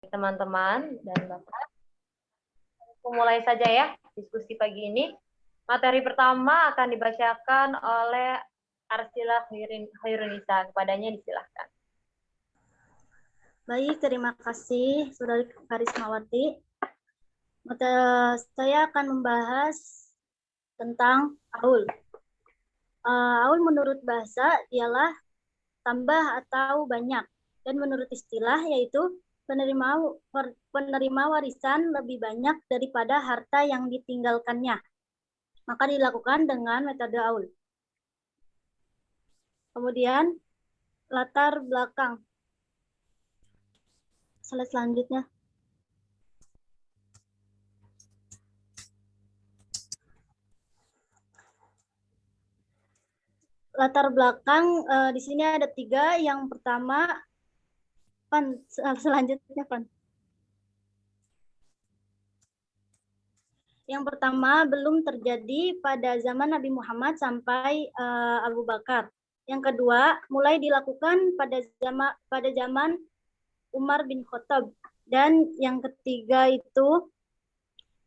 teman-teman dan Bapak. Mulai saja ya diskusi pagi ini. Materi pertama akan dibacakan oleh Arsila Khairunisa. Kepadanya disilahkan. Baik, terima kasih Saudari Karismawati. Saya akan membahas tentang aul. Aul menurut bahasa ialah tambah atau banyak, dan menurut istilah yaitu penerima warisan lebih banyak daripada harta yang ditinggalkannya. Maka dilakukan dengan metode aul. Kemudian latar belakang. Slide selanjutnya. Latar belakang di sini ada 3. Yang pertama, selanjutnya, Pan. Yang pertama, belum terjadi pada zaman Nabi Muhammad sampai Abu Bakar. Yang kedua, mulai dilakukan pada zaman Umar bin Khattab. Dan yang ketiga itu,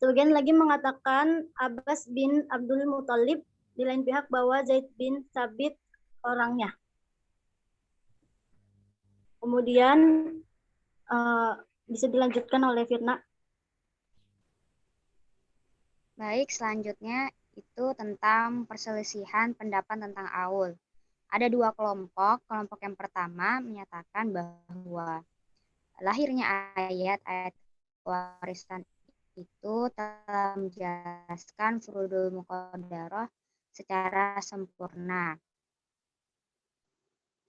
sebagian lagi mengatakan Abbas bin Abdul Muthalib, di lain pihak bahwa Zaid bin Sabit orangnya. Kemudian bisa dilanjutkan oleh Firna. Baik, selanjutnya itu tentang perselisihan pendapat tentang aul. Ada 2 kelompok. Kelompok yang pertama menyatakan bahwa lahirnya ayat-ayat warisan itu telah menjelaskan furudul muqaddarah secara sempurna.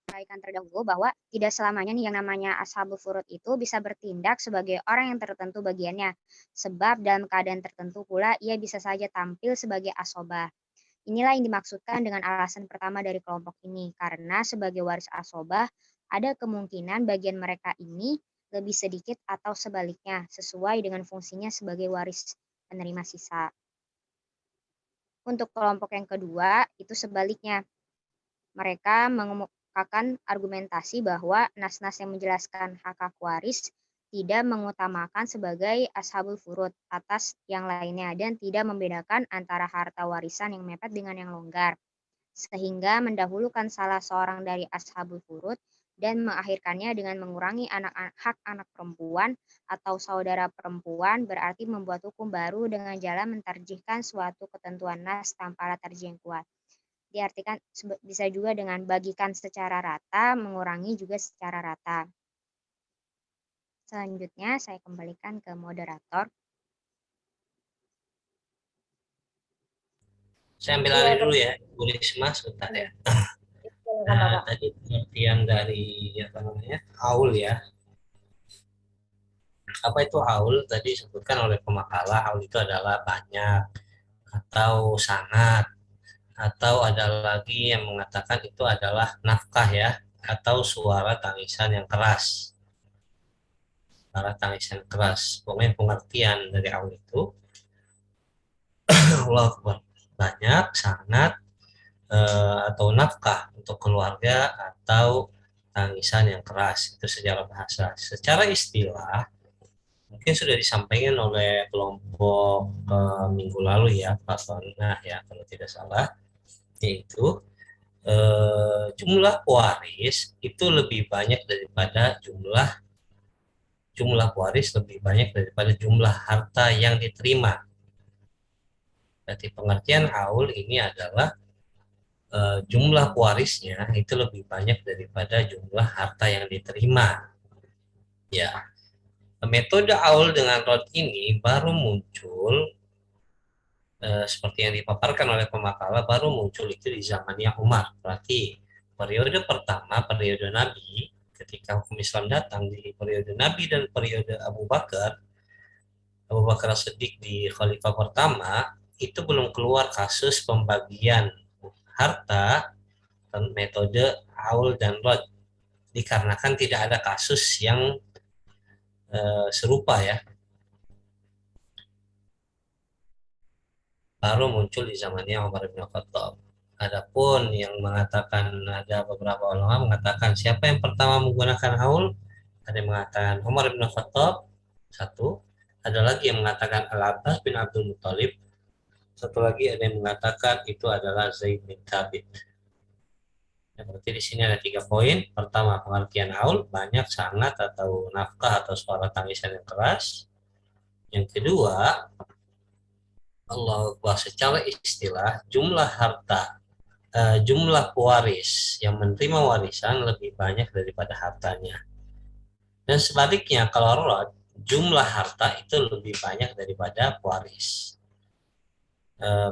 Sampaikan terdahulu bahwa tidak selamanya nih yang namanya ashabul furud itu bisa bertindak sebagai orang yang tertentu bagiannya. Sebab dalam keadaan tertentu pula ia bisa saja tampil sebagai asobah. Inilah yang dimaksudkan dengan alasan pertama dari kelompok ini. Karena sebagai waris asobah, ada kemungkinan bagian mereka ini lebih sedikit atau sebaliknya, sesuai dengan fungsinya sebagai waris penerima sisa. Untuk kelompok yang kedua, itu sebaliknya. Mereka mengemukakan argumentasi bahwa nas-nas yang menjelaskan hak-hak waris tidak mengutamakan sebagai ashabul furud atas yang lainnya dan tidak membedakan antara harta warisan yang mepet dengan yang longgar, sehingga mendahulukan salah seorang dari ashabul furud dan mengakhirkannya dengan mengurangi hak anak perempuan atau saudara perempuan, berarti membuat hukum baru dengan jalan mentarjihkan suatu ketentuan nas tanpa tarjih yang kuat. Diartikan bisa juga dengan bagikan secara rata, mengurangi juga secara rata. Selanjutnya saya kembalikan ke moderator. Saya ambil alih dulu ya, Bu Risma, sebentar ya. Nah, tadi pengertian dari aul ya. Apa itu aul? Tadi disebutkan oleh pemakalah, aul itu adalah banyak atau sangat, atau ada lagi yang mengatakan itu adalah nafkah ya, atau suara tangisan yang keras. Suara tangisan keras. Pokoknya pengertian dari aul itu Allah banyak, sangat, atau nafkah untuk keluarga atau tangisan yang keras. Itu secara bahasa. Secara istilah mungkin sudah disampaikan oleh kelompok minggu lalu ya, Pak Sonah ya kalau tidak salah, yaitu jumlah waris itu lebih banyak daripada jumlah waris lebih banyak daripada jumlah harta yang diterima. Berarti pengertian aul ini adalah jumlah warisnya itu lebih banyak daripada jumlah harta yang diterima. Ya, metode aul dengan rod ini baru muncul seperti yang dipaparkan oleh pemakalah, baru muncul itu di zamannya Umar. Berarti periode pertama, periode Nabi, ketika hukum Islam datang di periode Nabi dan periode Abu Bakar As-Siddiq di khalifah pertama, itu belum keluar kasus pembagian harta metode aul dan rod, dikarenakan tidak ada kasus yang serupa ya, baru muncul di zamannya Umar bin Khattab. Adapun yang mengatakan, ada beberapa ulama mengatakan siapa yang pertama menggunakan aul, Ada yang mengatakan Umar bin Khattab, satu. Ada lagi yang mengatakan Al-Abbas bin Abdul Muthalib. Satu lagi ada yang mengatakan itu adalah Zaid bin Thabit. Ya, berarti di sini ada 3 poin. Pertama, pengertian haul, banyak, sangat, atau nafkah atau suara tangisan yang keras. Yang kedua, Allah Akbar, secara istilah jumlah harta, jumlah pewaris yang menerima warisan lebih banyak daripada hartanya. Dan sebaliknya, kalau rod, jumlah harta itu lebih banyak daripada pewaris.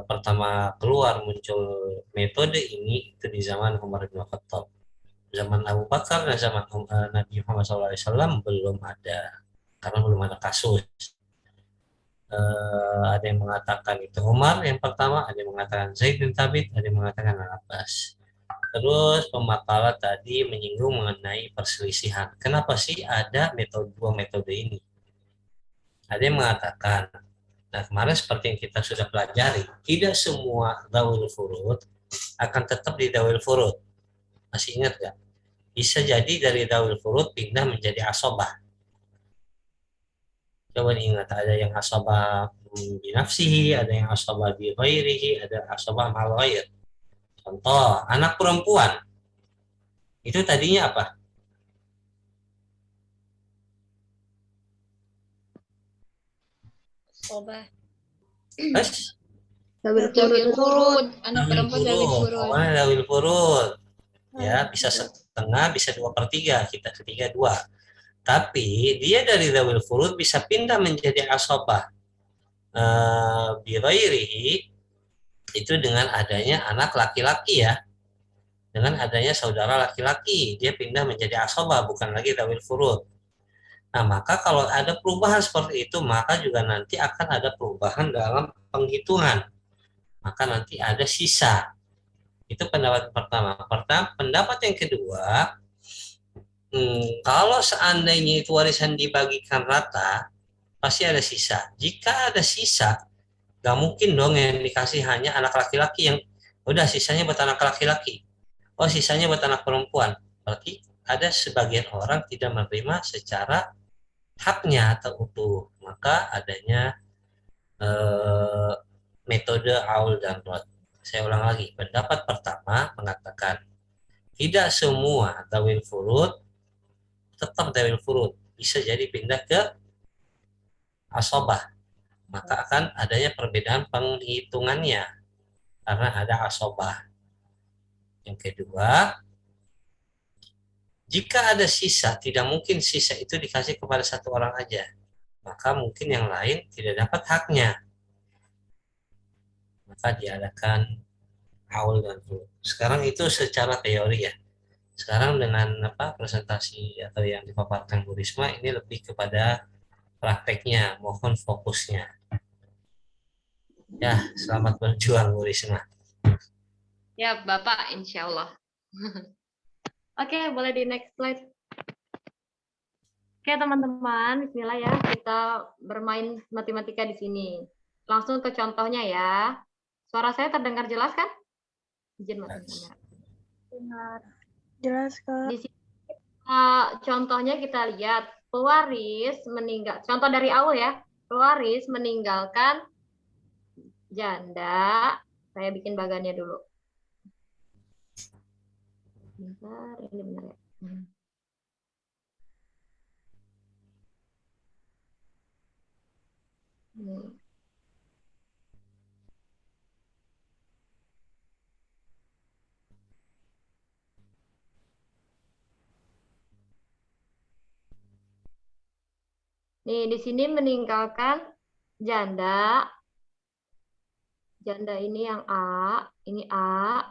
Pertama keluar muncul metode ini itu di zaman Umar bin Khattab. Zaman Abu Bakar dan zaman Nabi Muhammad SAW belum ada, karena belum ada kasus. Ada yang mengatakan itu Umar yang pertama, ada yang mengatakan Zaid bin Thabit, ada yang mengatakan Al-Abbas. Terus pemakalah tadi menyinggung mengenai perselisihan. Kenapa sih ada dua metode ini? Ada yang mengatakan, nah kemarin seperti yang kita sudah pelajari, tidak semua dawil furud akan tetap di dawil furud. Masih ingat nggak? Bisa jadi dari dawil furud pindah menjadi asobah. Coba diingat, ada yang asobah binafsihi, ada yang asobah bi ghairihi, ada asobah mal ghair. Contoh, anak perempuan. Itu tadinya apa? Sobah. Terus? Dawil furud. Anak perempuan dawil furud. Pokoknya dawil furud. Ya, bisa setengah, bisa 2/3, kita ketiga 2. Tapi dia dari dawil furud bisa pindah menjadi asobah bi ghairihi, itu dengan adanya anak laki-laki ya. Dengan adanya saudara laki-laki, dia pindah menjadi asobah, bukan lagi dawil furud. Nah, maka kalau ada perubahan seperti itu, maka juga nanti akan ada perubahan dalam penghitungan. Maka nanti ada sisa. Itu pendapat pertama. Pendapat yang kedua, kalau seandainya itu warisan dibagikan rata, pasti ada sisa. Jika ada sisa, gak mungkin dong yang dikasih hanya anak laki-laki yang udah sisanya buat anak laki-laki. Oh, sisanya buat anak perempuan. Berarti ada sebagian orang tidak menerima secara haknya atau utuh. Maka adanya metode aul dan rod. Saya ulang lagi. Pendapat pertama mengatakan tidak semua dawil furud tetap dawil furud. Bisa jadi pindah ke asobah. Maka akan adanya perbedaan penghitungannya karena ada asobah. Yang kedua, jika ada sisa, tidak mungkin sisa itu dikasih kepada satu orang aja. Maka mungkin yang lain tidak dapat haknya. Maka diadakan haul dan furud. Sekarang itu secara teori ya. Sekarang dengan presentasi atau yang dipaparkan Bu Risma ini lebih kepada prakteknya, mohon fokusnya. Ya, selamat berjuang Bu Risma. Ya, Bapak, insya Allah. Oke, boleh di next slide. Oke, teman-teman, bismillah ya, kita bermain matematika di sini. Langsung ke contohnya ya. Suara saya terdengar jelas kan? Izin matiin kamera. Benar. Jelas, Kak. Di sini contohnya kita lihat pewaris meninggal. Contoh dari awal ya. Pewaris meninggalkan janda. Saya bikin bagannya dulu. Bentar, ini benar ya. Nih, di sini meninggalkan janda. Janda ini yang A, ini A.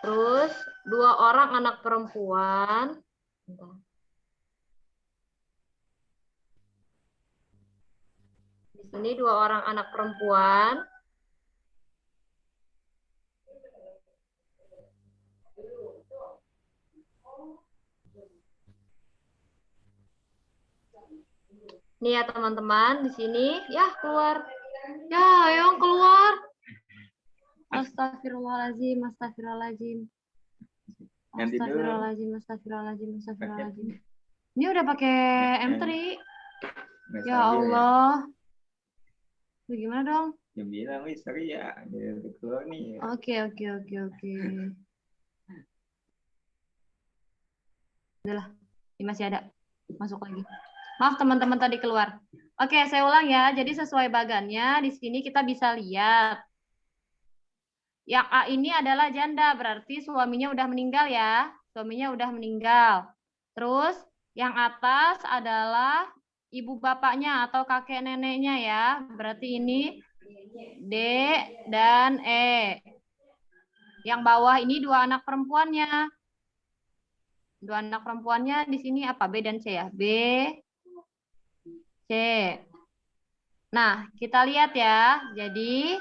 Terus 2 orang anak perempuan. Di sini 2 orang anak perempuan. Nih ya teman-teman, di sini ya keluar. Ya, ayo keluar. Astagfirullahaladzim, astagfirullahaladzim. Astagfirullahaladzim, astagfirullahaladzim, astagfirullahaladzim. Ini udah pakai M3. Nggak Ya stabil Allah. Bagaimana dong? Ya bilang, wih sorry ya. Dia udah keluar nih. Oke. Udahlah, ini masih ada. Masuk lagi. Maaf teman-teman tadi keluar. Oke, saya ulang ya. Jadi sesuai bagannya di sini kita bisa lihat. Yang A ini adalah janda, berarti suaminya udah meninggal ya. Suaminya udah meninggal. Terus yang atas adalah ibu bapaknya atau kakek neneknya ya. Berarti ini D dan E. Yang bawah ini dua anak perempuannya. Dua anak perempuannya di sini apa? B dan C ya. B, C. Nah, kita lihat ya. Jadi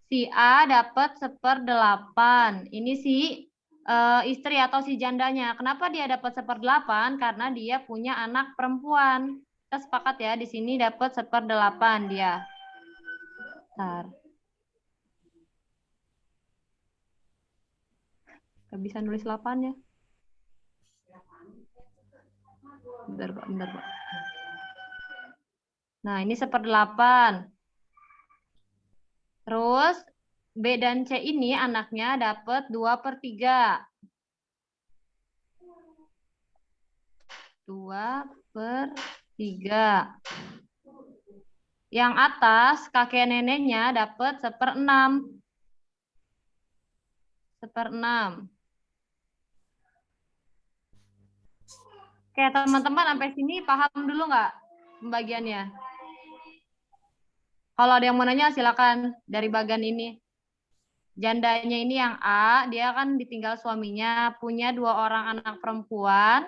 si A dapat 1/8. Ini si istri atau si jandanya. Kenapa dia dapat 1/8? Karena dia punya anak perempuan. Kita sepakat ya, di sini dapat 1/8 dia. Bentar. Gak bisa nulis 8 ya. Bentar, Pak. Nah, ini 1/8. Terus B dan C ini anaknya dapat 2/3. 2/3. Yang atas kakek neneknya dapat 1/6. 1/6. Oke, teman-teman sampai sini paham dulu nggak pembagiannya? Kalau ada yang mau nanya silakan dari bagian ini. Jandanya ini yang A, dia kan ditinggal suaminya, punya 2 orang anak perempuan.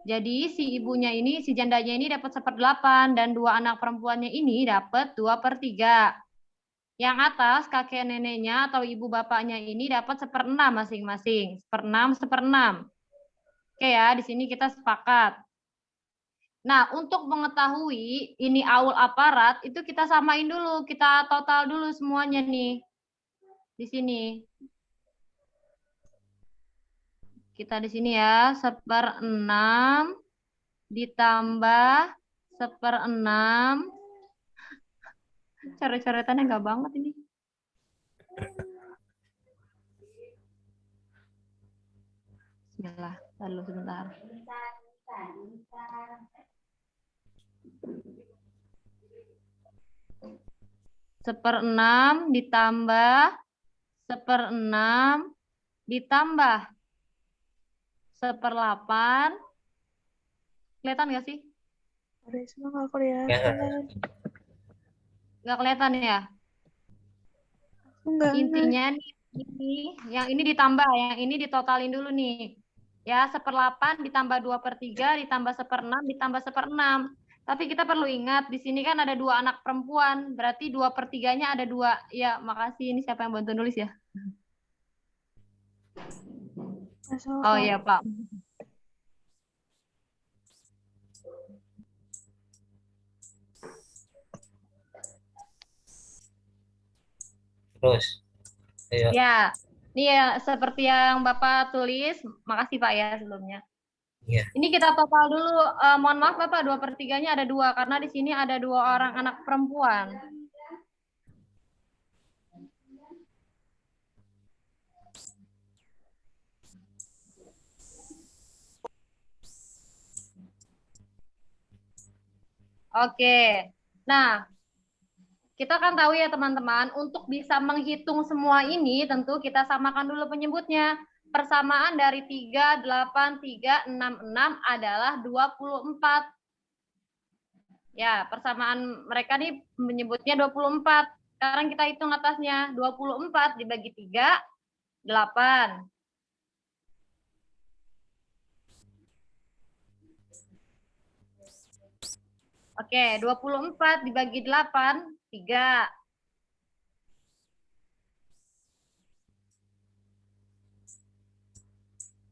Jadi si ibunya ini, si jandanya ini dapat 1/8 dan 2 anak perempuannya ini dapat 2/3. Yang atas kakek neneknya atau ibu bapaknya ini dapat 1/6 masing-masing. 1/6, 1/6. Oke ya, di sini kita sepakat. Nah, untuk mengetahui ini aul aparat, itu kita samain dulu, kita total dulu semuanya nih. Di sini. Kita di sini ya, 1/6 ditambah 1/6. Coret-coretannya enggak banget ini. Bismillah, lalu sebentar. 1/6 ditambah 1/6 ditambah 1/8. Kelihatan nggak sih? Nggak kelihatan. Nggak kelihatan ya? Enggak. Intinya nih, yang ini ditambah, yang ini ditotalin dulu nih. Ya, 1/8 ditambah 2/3 ditambah 1/6 ditambah 1/6. Tapi kita perlu ingat, di sini kan ada 2 anak perempuan, berarti 2/3-nya ada 2. Ya, makasih. Ini siapa yang bantu nulis ya? Oh iya, Pak. Terus, ayo. Ya, ini ya seperti yang Bapak tulis. Makasih Pak ya sebelumnya. Iya. Ini kita total dulu. Mohon maaf Bapak, 2/3-nya ada 2 karena di sini ada 2 orang anak perempuan. Oke. Nah, kita kan tahu ya teman-teman, untuk bisa menghitung semua ini tentu kita samakan dulu penyebutnya. Persamaan dari 3, 8, 3, 6, 6 adalah 24. Ya, persamaan mereka nih menyebutnya 24. Sekarang kita hitung atasnya. 24 dibagi 3, 8. Oke, 24 dibagi 8, 3.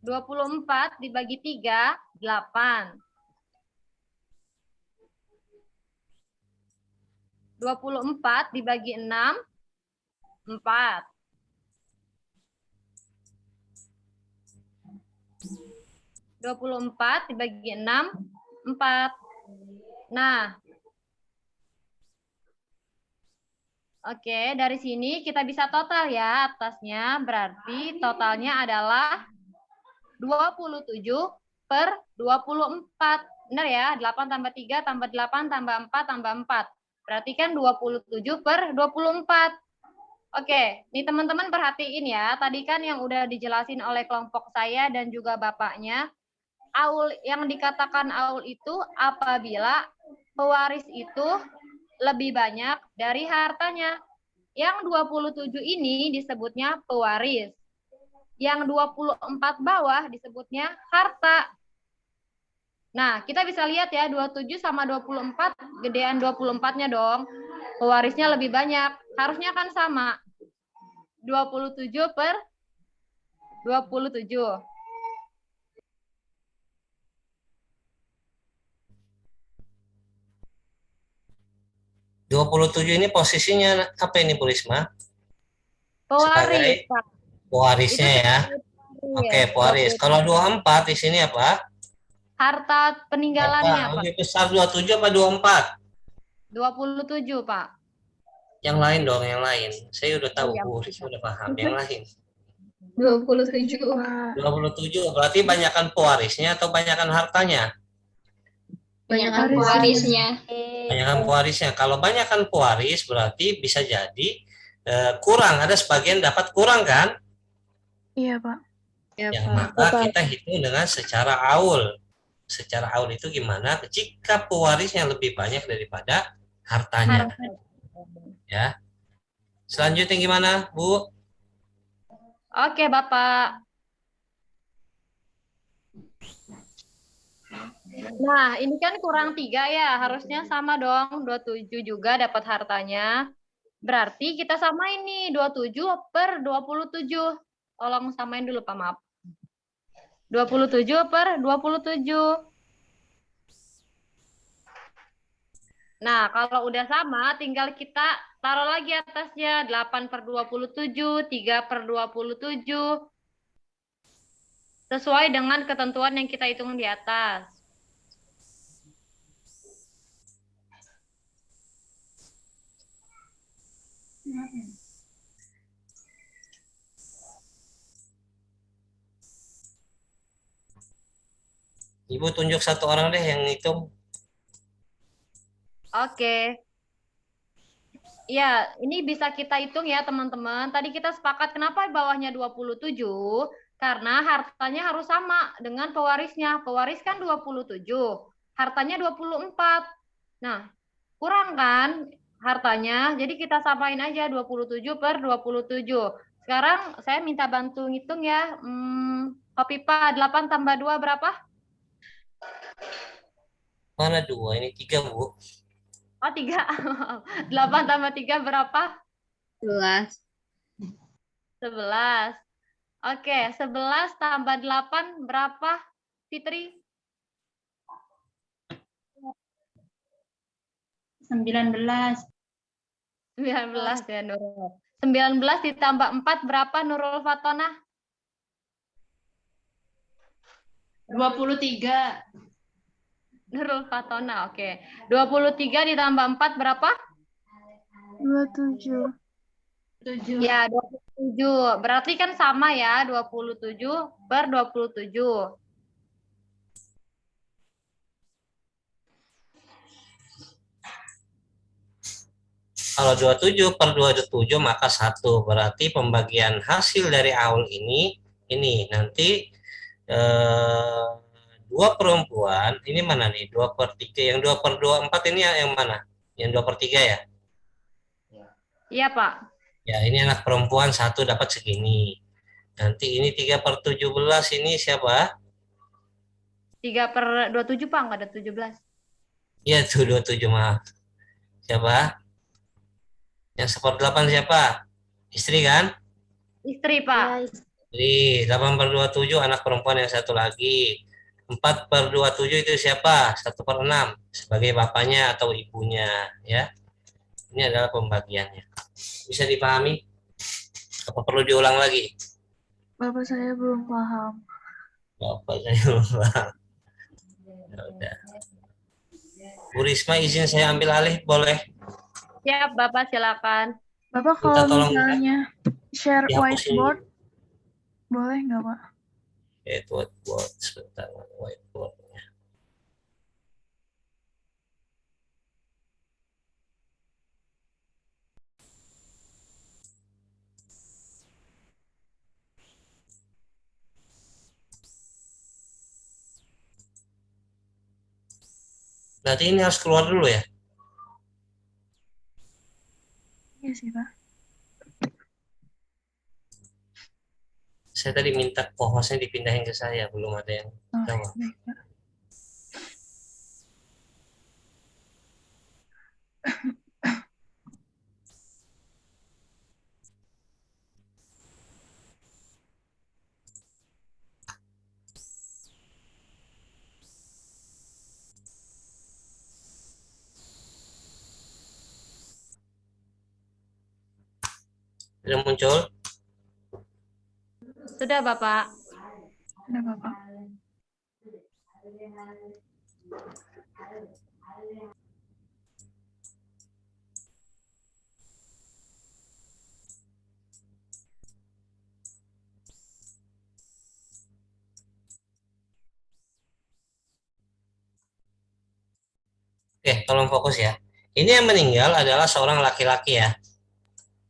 24 dibagi 3, 8. 24 dibagi 6, 4. 24 dibagi 6, 4. Nah, oke, dari sini kita bisa total ya atasnya. Berarti totalnya adalah 27 per 24. Benar ya? 8 tambah 3 tambah 8 tambah 4 tambah 4. Berarti kan 27 per 24. Oke, nih teman-teman perhatiin ya. Tadi kan yang udah dijelasin oleh kelompok saya dan juga bapaknya. Aul yang dikatakan aul itu apabila pewaris itu lebih banyak dari hartanya. Yang 27 ini disebutnya pewaris. Yang 24 bawah disebutnya harta. Nah, kita bisa lihat ya, 27 sama 24, gedean 24-nya dong. Pewarisnya lebih banyak. Harusnya kan sama. 27 per 27. 27 ini posisinya apa ini Bu Risma? Pewaris, Pak. Pewarisnya Itu ya. Oke, pewaris. Kalau 24 di sini apa? Harta peninggalannya, Apa? Pak. Lebih besar 27 apa 24? 27, Pak. Yang lain dong, yang lain. Saya udah tahu, Iya. Bu Risma udah paham. Yang lain. 27. 27 berarti banyakkan pewarisnya atau banyakkan hartanya? Banyakkan pewarisnya. Banyakkan pewarisnya. Kalau banyakkan pewaris berarti bisa jadi kurang. Ada sebagian dapat kurang kan? Iya, Pak. Ya, maka kita hitung dengan secara aul. Secara aul itu gimana? Jika pewarisnya lebih banyak daripada hartanya. Ya. Selanjutnya gimana, Bu? Oke, Bapak. Nah, ini kan kurang 3 ya. Harusnya sama dong. 27 juga dapat hartanya. Berarti kita samain nih. 27 per 27. Tolong samain dulu, Pak. Maaf. 27 per 27. Nah, kalau udah sama, tinggal kita taruh lagi atasnya. 8 per 27, 3 per 27. Sesuai dengan ketentuan yang kita hitung di atas. Ibu tunjuk satu orang deh yang hitung. Oke. Ya, ini bisa kita hitung ya teman-teman. Tadi kita sepakat kenapa bawahnya 27? Karena hartanya harus sama dengan pewarisnya. Pewaris kan 27, hartanya 24. Nah, kurang kan hartanya? Jadi kita samain aja 27 per 27. Sekarang saya minta bantu ngitung ya. Kopipa 8 tambah 2 berapa? Mana 2? Ini 3, Bu. Oh, 3. 8 tambah 3 berapa? 11. 11. Oke, 11 tambah 8 berapa, Fitri? 19. 19 ya, Nurul. 19 ditambah 4 berapa, Nurul Fatona? 23. Nurul Fatona, oke. 23 ditambah 4 berapa? 27. 7. Ya, 27. Berarti kan sama ya, 27 per 27. Kalau 27 per 27 maka 1. Berarti pembagian hasil dari aul ini nanti 2 perempuan, ini mana nih? 2 per 3. Yang 2 per 24 ini yang mana? Yang 2 per 3 ya? Iya, Pak. Ya, ini anak perempuan 1 dapat segini. Nanti ini 3 per 17 ini siapa? 3 per 27, Pak. Nggak ada 17. Iya, tuh 27, maaf. Siapa? Yang 1/8 siapa? Istri kan? Istri, Pak. Ya, Istri. 8 per 27 anak perempuan yang 1 lagi. 4 per 27 itu siapa? 1 per 6 sebagai bapaknya atau ibunya, ya. Ini adalah pembagiannya. Bisa dipahami? Apa perlu diulang lagi? Bapak saya belum paham. Bapak saya lupa. Ya udah. Bu Risma izin saya ambil alih, boleh? Siap, Bapak, silakan. Bapak Minta kalau tolong misalnya share dihapusin whiteboard, boleh nggak Pak? whiteboard sebentar, whiteboard. Berarti ini harus keluar dulu ya? Iya sih Pak. Saya tadi minta co-hostnya dipindahin ke saya, belum ada yang Oh, jawab. baik Pak. Sudah muncul? Sudah, Bapak. Ada Bapak. Oke, tolong fokus ya. Ini yang meninggal adalah seorang laki-laki ya.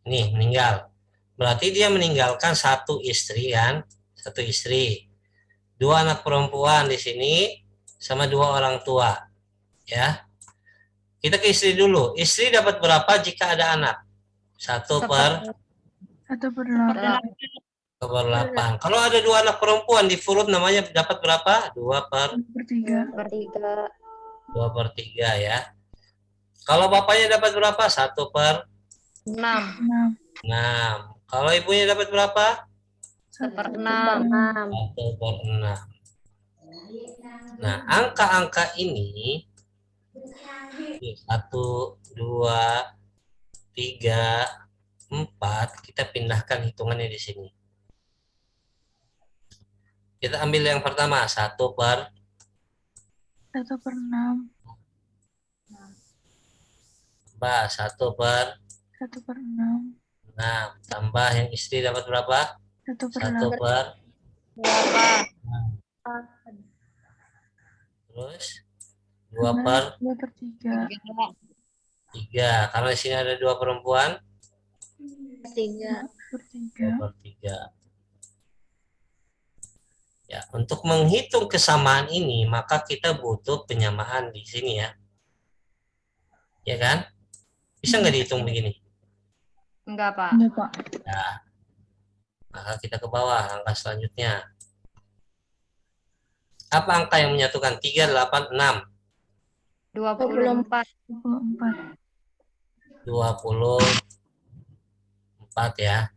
Nih, meninggal. Berarti dia meninggalkan satu istri kan? Satu istri. Dua anak perempuan di sini sama dua orang tua. Ya. Kita ke istri dulu. Istri dapat berapa jika ada anak? 1/8. 1/8. Kalau ada dua anak perempuan di furud namanya dapat berapa? 2/3. 2/3 ya. Kalau bapaknya dapat berapa? 1/6. 6. Kalau ibunya dapat berapa? 1/6. 1/6. Nah, angka-angka ini 1, 2, 3, 4 kita pindahkan hitungannya di sini. Kita ambil yang pertama 1/6. 1/6. 1/6. Tambah yang istri dapat berapa? 1/8. 8. Terus 2/3. 2/3. Karena di sini ada dua perempuan. 2/3. 2/3. Ya, untuk menghitung kesamaan ini maka kita butuh penyamaan di sini ya. Ya kan? Bisa nggak dihitung begini? Enggak, Pak. Enggak, Pak. Nah, maka kita ke bawah angka selanjutnya. Apa angka yang menyatukan 3, 8, 6? 24. 24. 24 ya.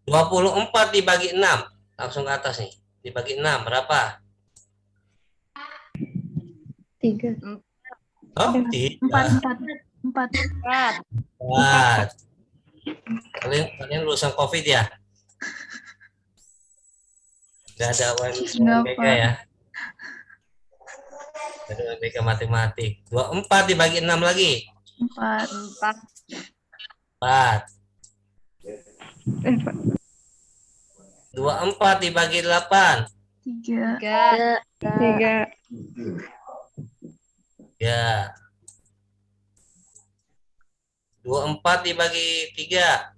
24 dibagi 6. Langsung ke atas nih. Dibagi 6 berapa? 3. Oh, 3. 4. 4. Kalian lulusan COVID ya? Gak ada UNBK ya? Gak ada UNBK matematik. 24 dibagi 6 lagi. 4. 4. 24 dibagi 8. 3. 3. 24 dibagi 3.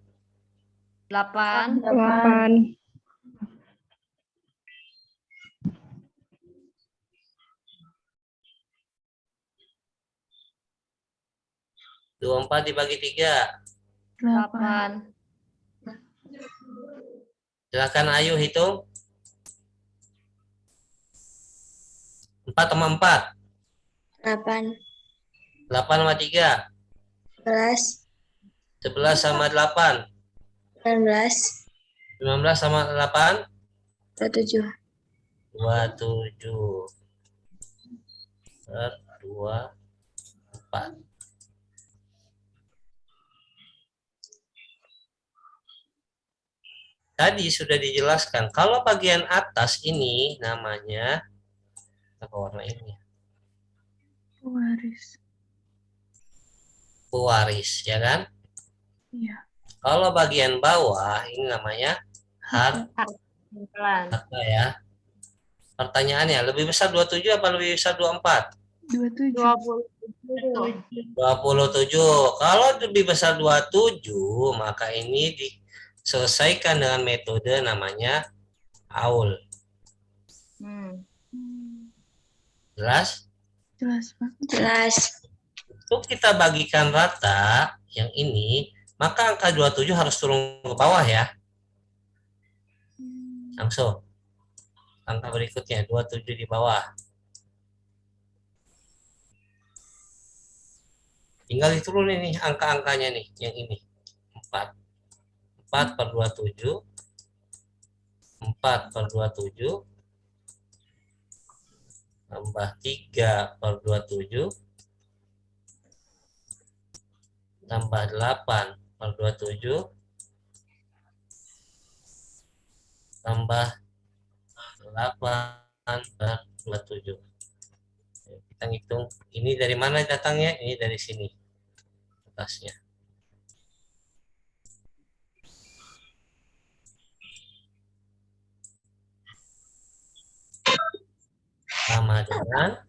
8. 24 dibagi 3. 8. Silakan Ayu hitung. 4 sama 4. 8, 8 sama 3. 11, 11 sama 8. 19, 19 sama 8. 27. 27. 2, 4. tadi sudah dijelaskan. Kalau bagian atas ini namanya apa warna ini? Pewaris. Pewaris, ya kan? Iya. Kalau bagian bawah ini namanya harta ya. Pertanyaannya, lebih besar 27 apa lebih besar 24? 27. 27. Kalau lebih besar 27, maka ini diselesaikan dengan metode namanya aul. Jelas? Jelas, Pak. Jelas. Untuk kita bagikan rata yang ini, maka angka 27 harus turun ke bawah ya. Langsung. Angka berikutnya 27 di bawah. Tinggal diturunin nih angka-angkanya nih, yang ini. 4. 4 per 27. 4 per 27. Tambah 3 per 27. Tambah 8 per 27. Tambah 8 per 27. Kita ngitung. Ini dari mana datangnya? Ini dari sini. Atasnya. Sama dengan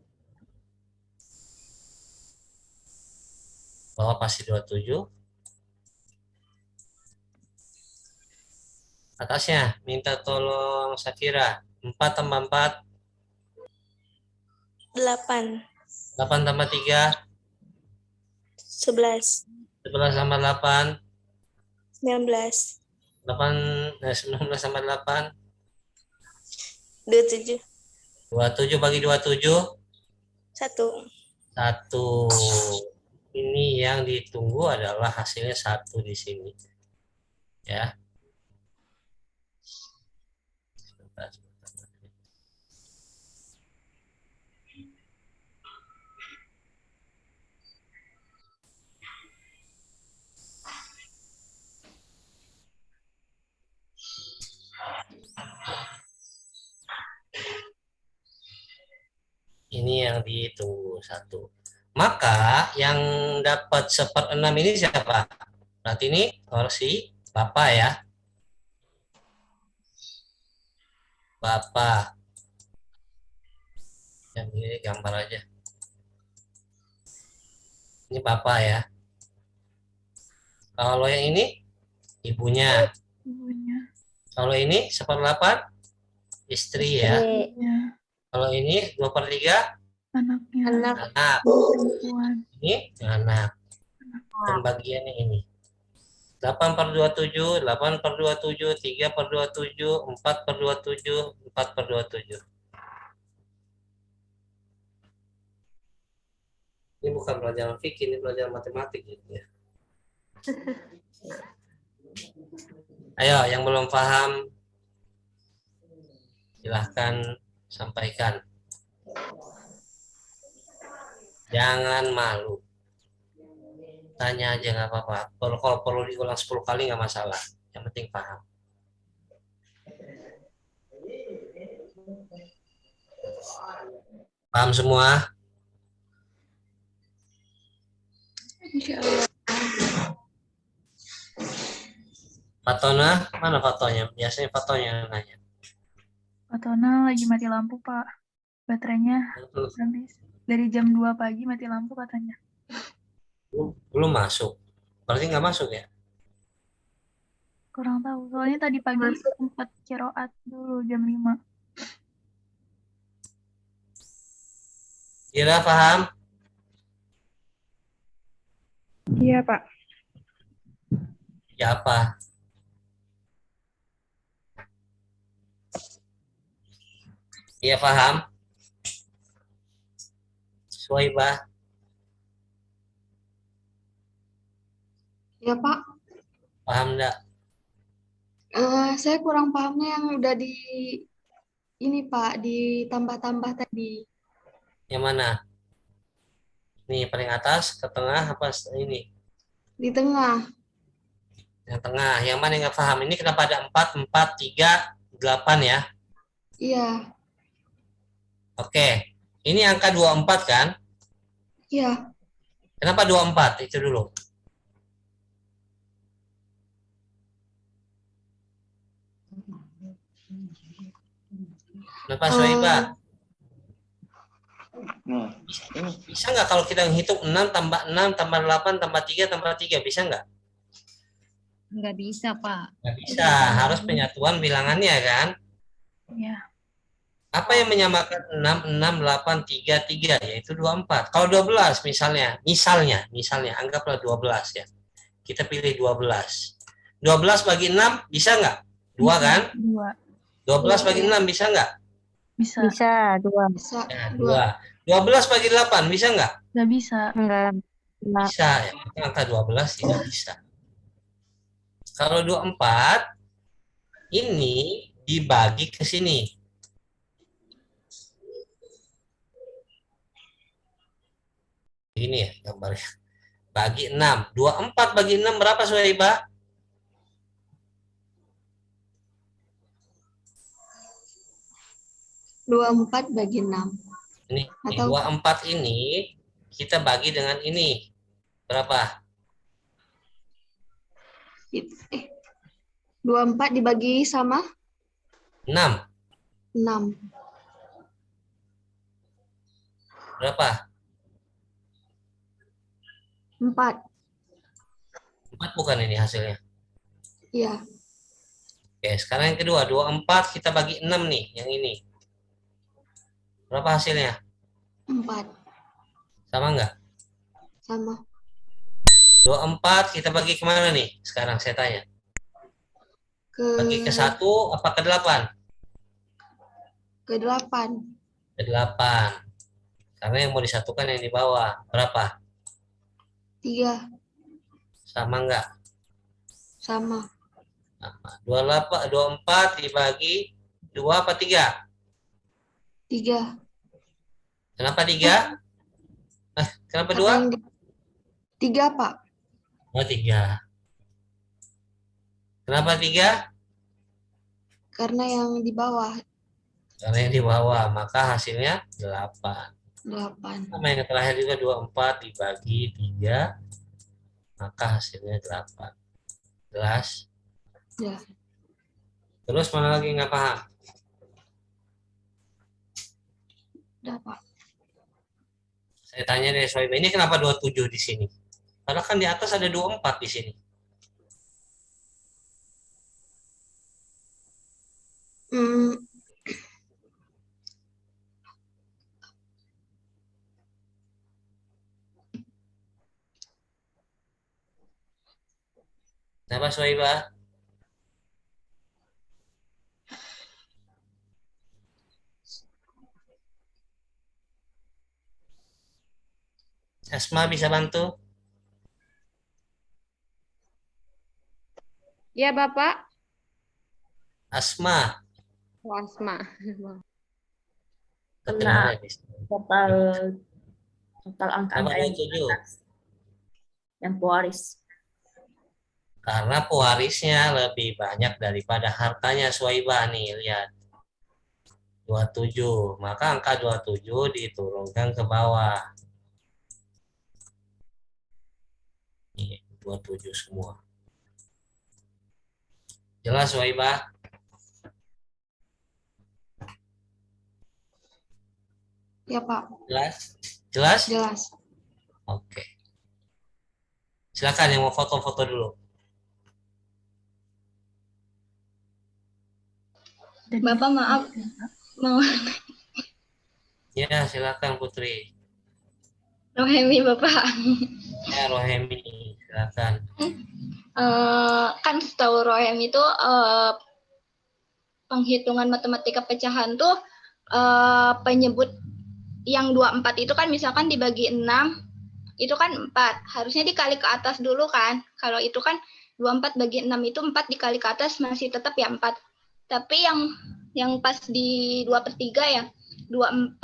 bawah pasti 27. Atasnya minta tolong Safira. 4 tambah 4. 8. 8 tambah 3. 11. 11 tambah 8. 19. 19 tambah 8. 27. 27 bagi 27. 1. 1. Ini yang ditunggu adalah hasilnya 1 di sini. Ya. Ini yang ditunggu 1. Maka yang dapat 1/6 ini siapa? Berarti ini torsi Bapak ya. Bapak. Yang ini gambar aja. Ini Bapak ya. Kalau yang ini ibunya. Ibunya. Kalau ini 1/8 istri ya. Ya. Kalau ini 2/3 Anaknya. anak. Perempuan. Ini anak. Pembagiannya ini. 8 per 27, 8 per 27, 3 per 27, 4 per 27, 4 per 27. Ini bukan pelajaran fikih, ini pelajaran matematik gitu ya. Ayo, yang belum paham, silahkan sampaikan. Jangan malu. Tanya aja nggak apa-apa. Kalau perlu diulang 10 kali nggak masalah. Yang penting paham. Paham semua? Insyaallah. Fatona, mana fotonya? Biasanya fotonya yang nanya. Fatona lagi mati lampu, Pak. Baterainya habis. Dari jam 2 pagi mati lampu katanya. Belum masuk. Berarti nggak masuk ya? Kurang tahu. Soalnya tadi pagi sempat kiroat dulu jam 5. Kira paham? Iya, Pak. Ya apa? Iya paham? Suwaibah? Ya Pak, Paham enggak? saya kurang pahamnya yang udah di ini Pak, ditambah-tambah tadi. Yang mana? Nih paling atas, ke tengah, apa ini? Di tengah. Yang tengah. Yang mana yang nggak paham? Ini kenapa ada 4, 4, 3, 8 ya? Iya. Oke. Ini angka 24 kan? Iya. Kenapa 24? Itu dulu. Kenapa Soiba? Bisa nggak kalau kita menghitung 6 tambah 6 tambah 8 tambah 3 tambah 3? Bisa nggak? Nggak bisa, Pak. Nggak bisa. Harus penyatuan bilangannya kan? Iya. Apa yang menyamakan 6, 6, 8, 3, 3? Yaitu 24. Kalau 12 misalnya, anggaplah 12 ya. Kita pilih 12. 12 bagi 6 bisa nggak? 2 kan? 2. 12 bagi 6 bisa nggak? Bisa. Bisa, 2. Bisa. Ya, 2. 12 bagi 8 bisa nggak? Nggak bisa. Enggak. Bisa ya. Maka angka 12 tidak bisa. Kalau 24 ini dibagi ke sini. Ini ya gambarnya. Bagi 6. 24 bagi 6 berapa Suhaiba? 24 bagi 6. Ini Atau 24 ini kita bagi dengan ini. Berapa? 24 dibagi sama 6. 6. Berapa? 4. 4 bukan ini hasilnya. Iya. Oke, sekarang yang kedua, 24 kita bagi 6 nih, yang ini. Berapa hasilnya? 4. Sama nggak? Sama. 24 kita bagi kemana nih? Sekarang saya tanya. Bagi ke 1 apa ke 8? Ke 8. Ke 8. Karena yang mau disatukan yang di bawah. Berapa? 3. Sama nggak? Sama. Sama. 24 dibagi 2 apa 3? 3. Kenapa 3? Kenapa 2? 3, Pak. Oh, 3. Kenapa 3? Karena yang di bawah. Karena yang di bawah, maka hasilnya 8. 8. Sama yang terakhir juga 24 dibagi 3, maka hasilnya 8. Jelas? Ya. Terus mana lagi nggak paham? Udah, Pak. Saya tanya deh Soiba, ini kenapa 27 di sini? Padahal kan di atas ada 24 di sini. Kenapa Soiba? Asma bisa bantu? Ya, Bapak. Asma. Oh, Asma. Kedengaran ya? total angka-angka Kenapa yang 27? yang pewaris. Karena pewarisnya lebih banyak daripada hartanya Soiba nih, lihat. 27, maka angka 27 diturunkan ke bawah. Ini 27 semua. Jelas Soiba? Ya, Pak. Jelas? Jelas? Jelas. Oke. Silakan yang mau foto-foto dulu. Bapak maaf. Mau Ya, silakan Putri. Rohemi, Bapak. Ya, Rohemi, silakan. Kan setahu Rohemi itu penghitungan matematika pecahan tuh penyebut yang 24 itu kan misalkan dibagi 6 itu kan 4. Harusnya dikali ke atas dulu kan. Kalau itu kan 24 bagi 6 itu 4 dikali ke atas masih tetap ya 4. Tapi yang pas di 2/3 ya, 24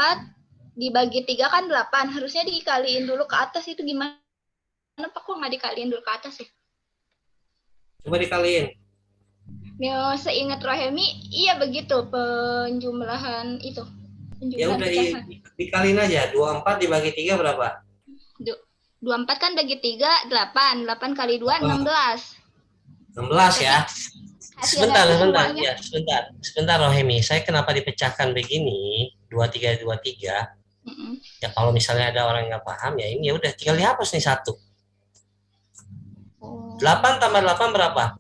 dibagi 3 kan 8. Harusnya dikaliin dulu ke atas, itu gimana Pak? Kok nggak dikaliin dulu ke atas ya? Coba dikaliin. Seingat Rohemi, iya begitu penjumlahan itu. Ya Penjumlahan udah pecahan. dikaliin aja. 24 dibagi 3 berapa? 24 kan bagi 3, 8. 8 kali 2, 16. 16 ya. Hasilnya Sebentar, tuh sebentar. semuanya. Ya, sebentar Rohemi. Saya kenapa dipecahkan begini? 23, 23. Mm-mm. Ya kalau misalnya ada orang yang nggak paham ya ini ya udah tinggal dihapus nih 1. Oh, 8 tambah 8 berapa?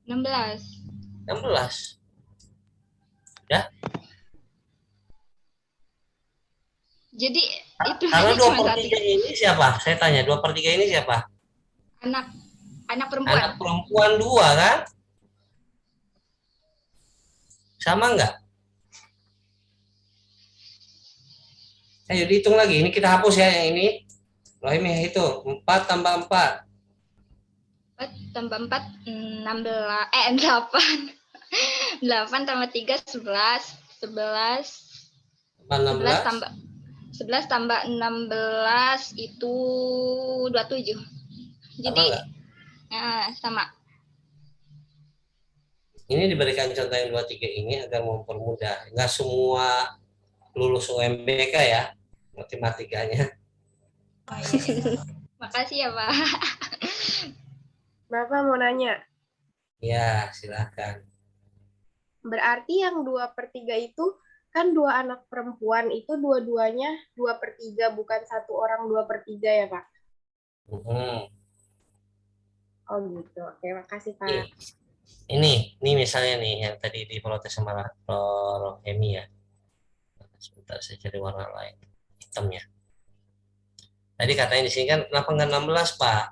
16. 16. Ya. Jadi itu Karena hanya 2 cuma per 1. 3 ini siapa? Saya tanya 2 per 3 ini siapa? Anak perempuan. Anak perempuan 2 kan? Sama nggak? Ayo dihitung lagi. Ini kita hapus ya yang ini. Rohimi hitung. 4 tambah 4. 4 tambah 4, 16. 8. 8 tambah 3, 11. 11. 11 tambah 11 tambah 16 itu 27. Jadi sama. Ini diberikan contoh yang 23 ini agar mempermudah. Nggak semua lulus UMBK ya matematikanya. Oh, iya. Makasih ya, Pak. Bapak mau nanya. Ya, silakan. Berarti yang 2/3 itu kan 2 anak perempuan itu dua-duanya 2/3, bukan 1 orang 2/3 ya, Pak? Oh gitu. Oke, makasih, Pak. Ini misalnya nih yang tadi diprotes sama Rohemi ya. Sebentar saya cari warna lain, hitamnya. Tadi katanya di sini kan kenapa nggak 16 Pak?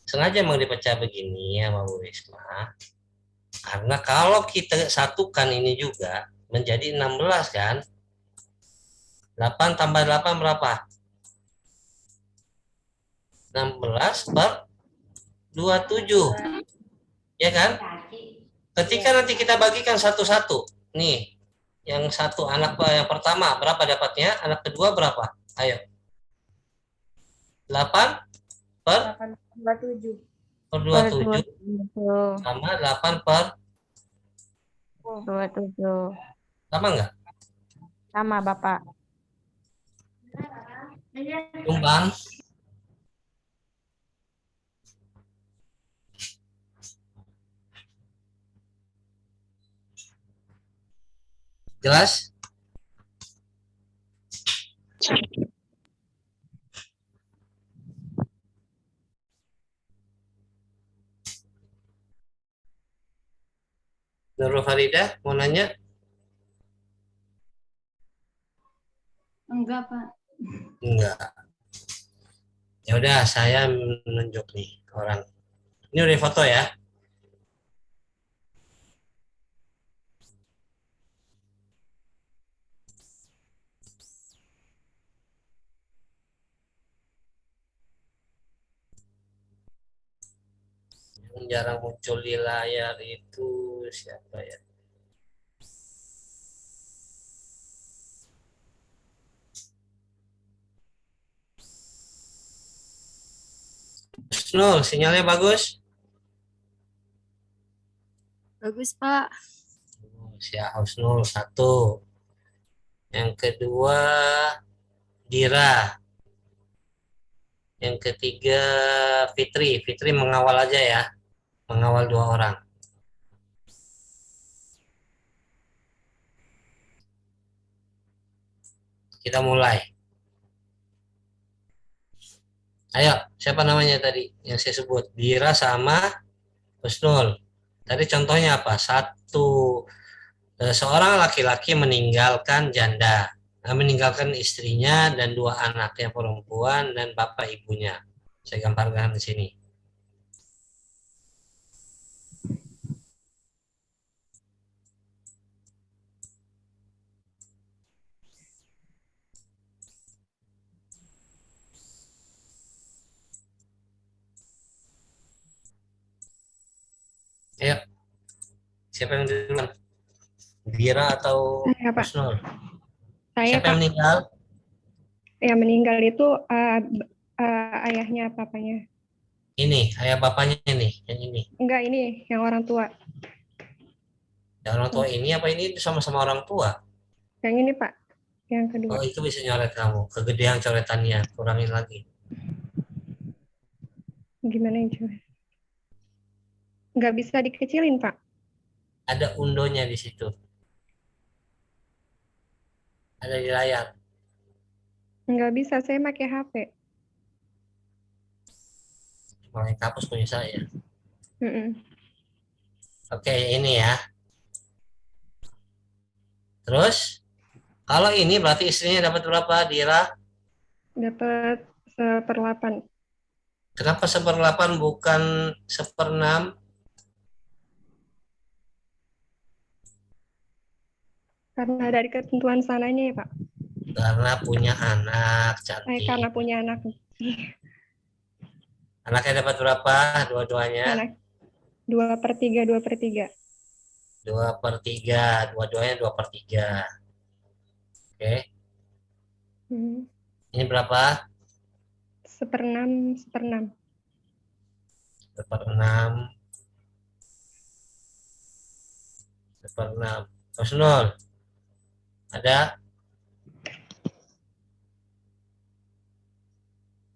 Sengaja mau dipecah begini ya sama Bu Risma. Karena kalau kita satukan ini juga menjadi 16 kan? 8 tambah 8 berapa? 16 per 27. Ya kan? Ketika nanti kita bagikan satu-satu. Nih, yang satu anak yang pertama berapa dapatnya? Anak kedua berapa? Ayo. 8 per 27. Per 27 sama 8 per 27. Sama nggak? Sama, Bapak. Tumbang. Jelas? Nurul Faridah mau nanya? Enggak, Pak. Enggak. Ya udah, saya menunjuk nih orang. Ini udah foto ya. Yang jarang muncul di layar itu siapa ya? Husnul, sinyalnya bagus? Bagus, Pak. Siap, Husnul 1. Yang kedua Dira. Yang ketiga Fitri. Fitri mengawal aja ya. Mengawal 2 orang. Kita mulai. Ayo, siapa namanya tadi yang saya sebut? Dira sama Husnul. Tadi contohnya apa? Seorang laki-laki meninggalkan janda, meninggalkan istrinya dan 2 anaknya perempuan dan bapak ibunya. Saya gambarkan di sini. Ayo, siapa yang duluan? Dira atau Husnul? Saya, siapa yang meninggal? Yang meninggal itu ayahnya, papanya. Ini, ayah bapaknya nih, yang ini. Enggak, ini yang orang tua. Yang orang tua ini apa ini sama-sama orang tua? Yang ini, Pak. Yang kedua. Oh, itu bisa nyoret kamu. Kegedean coretannya, kurangin lagi. Gimana yang coba? Nggak bisa dikecilin, Pak. Ada undonya di situ. Ada di layar. Nggak bisa, saya pakai HP. Mulai hapus punya saya. Mm-mm. Oke, ini ya. Terus, kalau ini berarti istrinya dapat berapa, Dira? Dapat 1/8. Kenapa 1/8 bukan 1/6? Karena dari ketentuan sananya ya, Pak. Karena punya anak, cantik. Karena punya anak. Anaknya dapat berapa dua-duanya? Anak 2/3, 2/3. 2/3, dua-duanya 2/3. Oke. Ini berapa? 1/6, 1/6. 1/6. 1/6. Husnul, ada?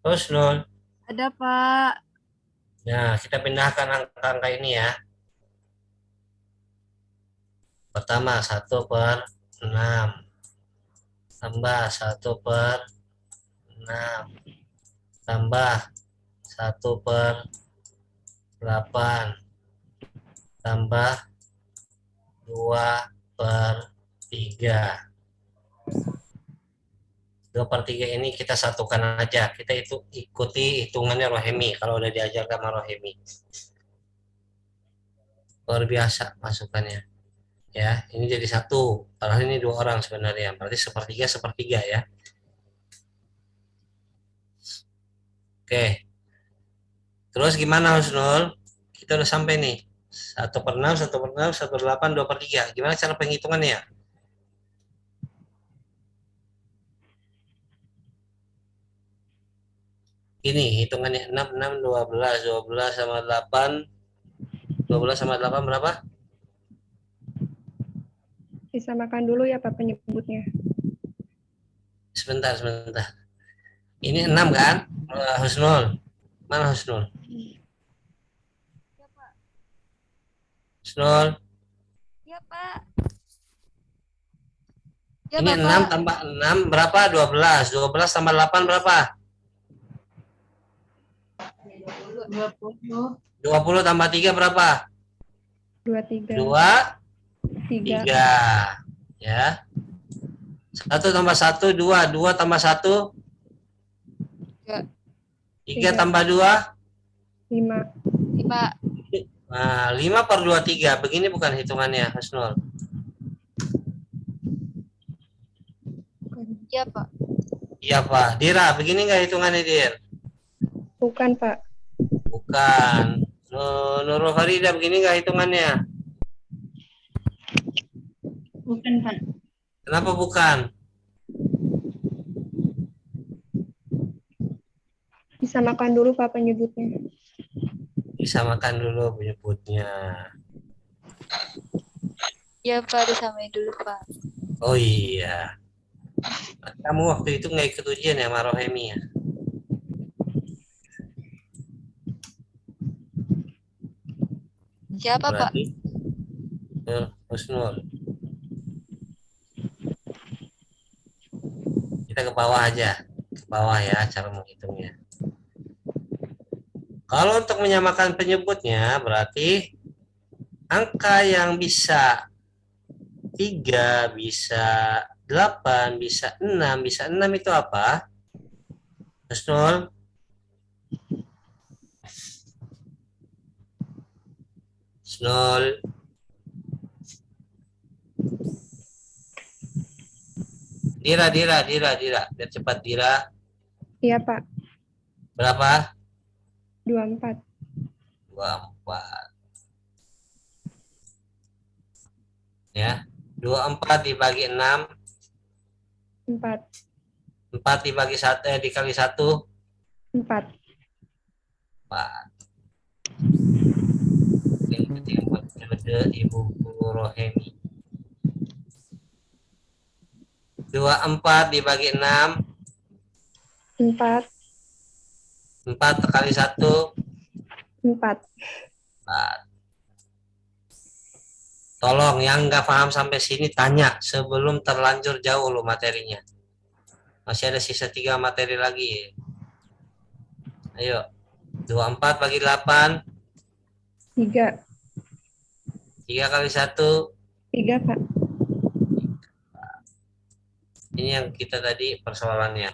Husnul. Ada, Pak. Nah, kita pindahkan angka-angka ini ya. Pertama, 1/6. Tambah 1/6. Tambah 1/8. Tambah 2/3. 2/3 ini kita satukan aja. Kita itu ikuti hitungannya Rohemi kalau udah diajar sama Rohemi. Luar biasa masukannya. Ya, ini jadi 1. Padahal ini 2 orang sebenarnya. Berarti 1/3 ya. Oke. Terus gimana Husnul? Kita udah sampai nih. 1/6, 1/6, 1/8, 2/3. Gimana cara penghitungannya? Ini hitungannya 6, 6, 12. 12 sama 8. 12 sama 8 berapa? Disamakan dulu ya, Pak, penyebutnya. Sebentar. Ini 6 kan? Husnul. Mana Husnul? Husnul. Ya, Pak. Ini 6 tambah 6 berapa? 12. 12 tambah 8 berapa? 20. 20 tambah 3 berapa? 23. 3. Ya. 1 tambah 1, 2. 2 tambah 1. 3 tambah 2. 5. Nah, 5/23. Begini bukan hitungannya, Husnul. Iya, Pak. Iya, Pak. Dira, begini nggak hitungannya, Dir? Bukan, Pak. Bukan. Nurul Farida, begini nggak hitungannya? Bukan, Pak. Kenapa bukan? Disamakan dulu, Pak, penyebutnya. Disamakan dulu penyebutnya. Iya, Pak, disamain dulu, Pak. Oh iya. Kamu waktu itu nggak ikut ujian ya, Marohemi ya? Siapa, Berarti, Pak? Husnul. Kita ke bawah aja. Ke bawah ya cara menghitungnya. Kalau untuk menyamakan penyebutnya berarti angka yang bisa 3, bisa 8, bisa 6, bisa 6 itu apa? Husnul? Husnul. Dira. Biar cepat Dira. Iya, Pak. Berapa? 24. 24. Ya. 24 dibagi 6. 4. 4 dibagi 1 dikali 1. 4. 4. Metode Ibu Guru Rohemi. 24 dibagi 6. 4. 4 kali 1. 4. 4. Tolong yang nggak paham sampai sini tanya sebelum terlanjur jauh lo materinya. Masih ada sisa 3 materi lagi. Ayo. 24 bagi 8. 3. 3 kali 1. 3, Pak. Ini yang kita tadi persoalannya.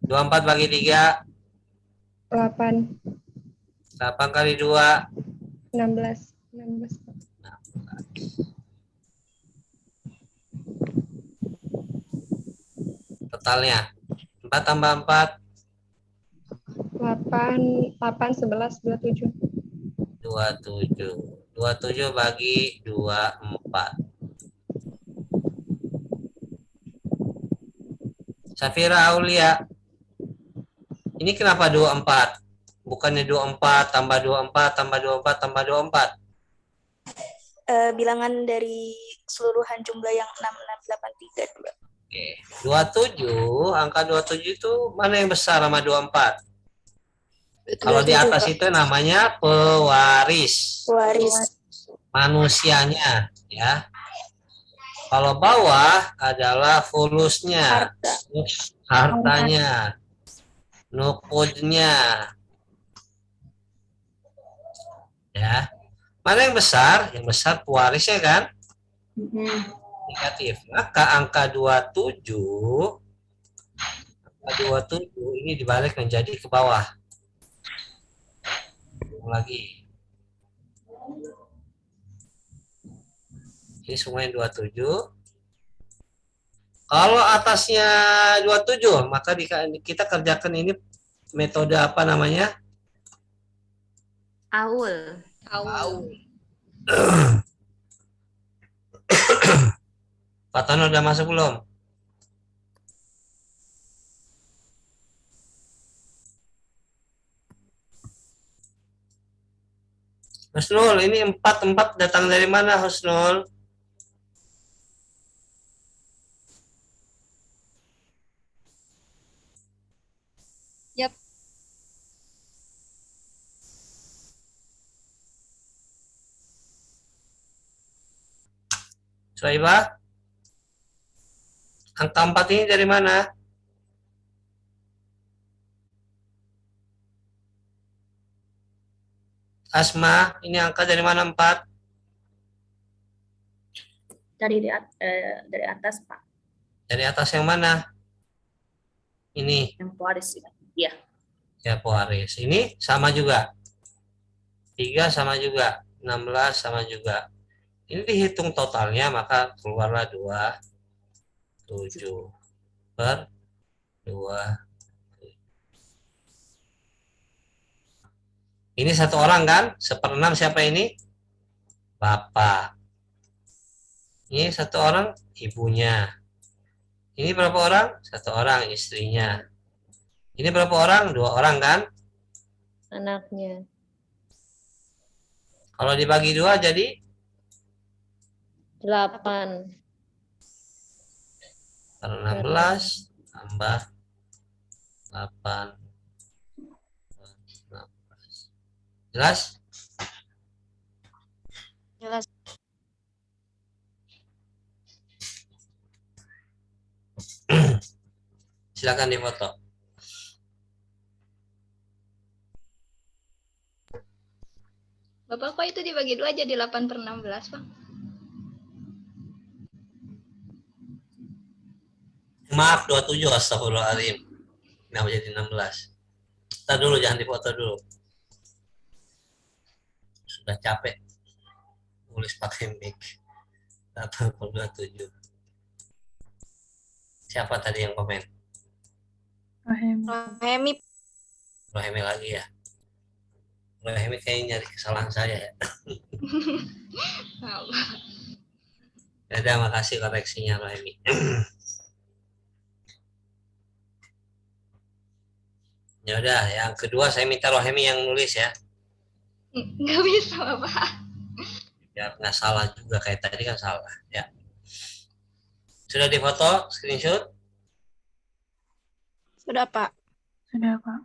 24 bagi 3. 8. 8 kali 2. 16. 16, Pak. Totalnya 4 tambah 4. 8, 11, 27. 27. 27 bagi 24. Safira Aulia. Ini kenapa 24? Bukannya 24 tambah 24 tambah 24 tambah 24? Bilangan dari keseluruhan jumlah yang 66832. Oke. 27, angka 27 itu mana yang besar sama 24? Kalau di atas itu namanya pewaris. Pewaris. Manusianya, ya. Kalau bawah adalah fulusnya, hartanya, nukudnya, ya. Mana yang besar? Yang besar pewarisnya kan? Negatif. Maka angka 27, ini dibalik menjadi ke bawah. Lagi. Ini semuanya 27. Kalau atasnya 27, maka kita kerjakan ini metode apa namanya? Aul. Pak Tono udah masuk belum? Husnul, ini 4 datang dari mana, Husnul? Yap. Suhaibah? Angka 4 ini dari mana? Asma, ini angka dari mana 4? Dari atas, Pak. Dari atas yang mana? Ini. Yang pewaris. Iya. Ya, pewaris. Ini sama juga. 3 sama juga. 16 sama juga. Ini dihitung totalnya, maka keluarlah 27 per 2. Ini 1 orang kan? 1/6 siapa ini? Bapak. Ini 1 orang ibunya. Ini berapa orang? 1 orang istrinya. Ini berapa orang? 2 orang kan? Anaknya. Kalau dibagi 2 jadi? 8. Per 16 tambah 8. Jelas? Jelas. Silakan difoto. Bapak, kok itu dibagi 2 jadi 8/16, Bang? Maaf, 27, astagfirullahaladzim. Kenapa jadi 16? Ntar dulu, jangan difoto dulu. Sudah capek. Nulis pakai mic. 8/27. Siapa tadi yang komen? Rohemi. Rohemi lagi ya? Rohemi kayaknya nyari kesalahan saya ya. Ya, makasih koreksinya Rohemi. Ya udah, yang kedua saya minta Rohemi yang nulis ya. Nggak bisa, Bapak. Biar nggak salah juga kayak tadi kan salah ya. Sudah difoto screenshot? Sudah, Pak. Sudah, Pak.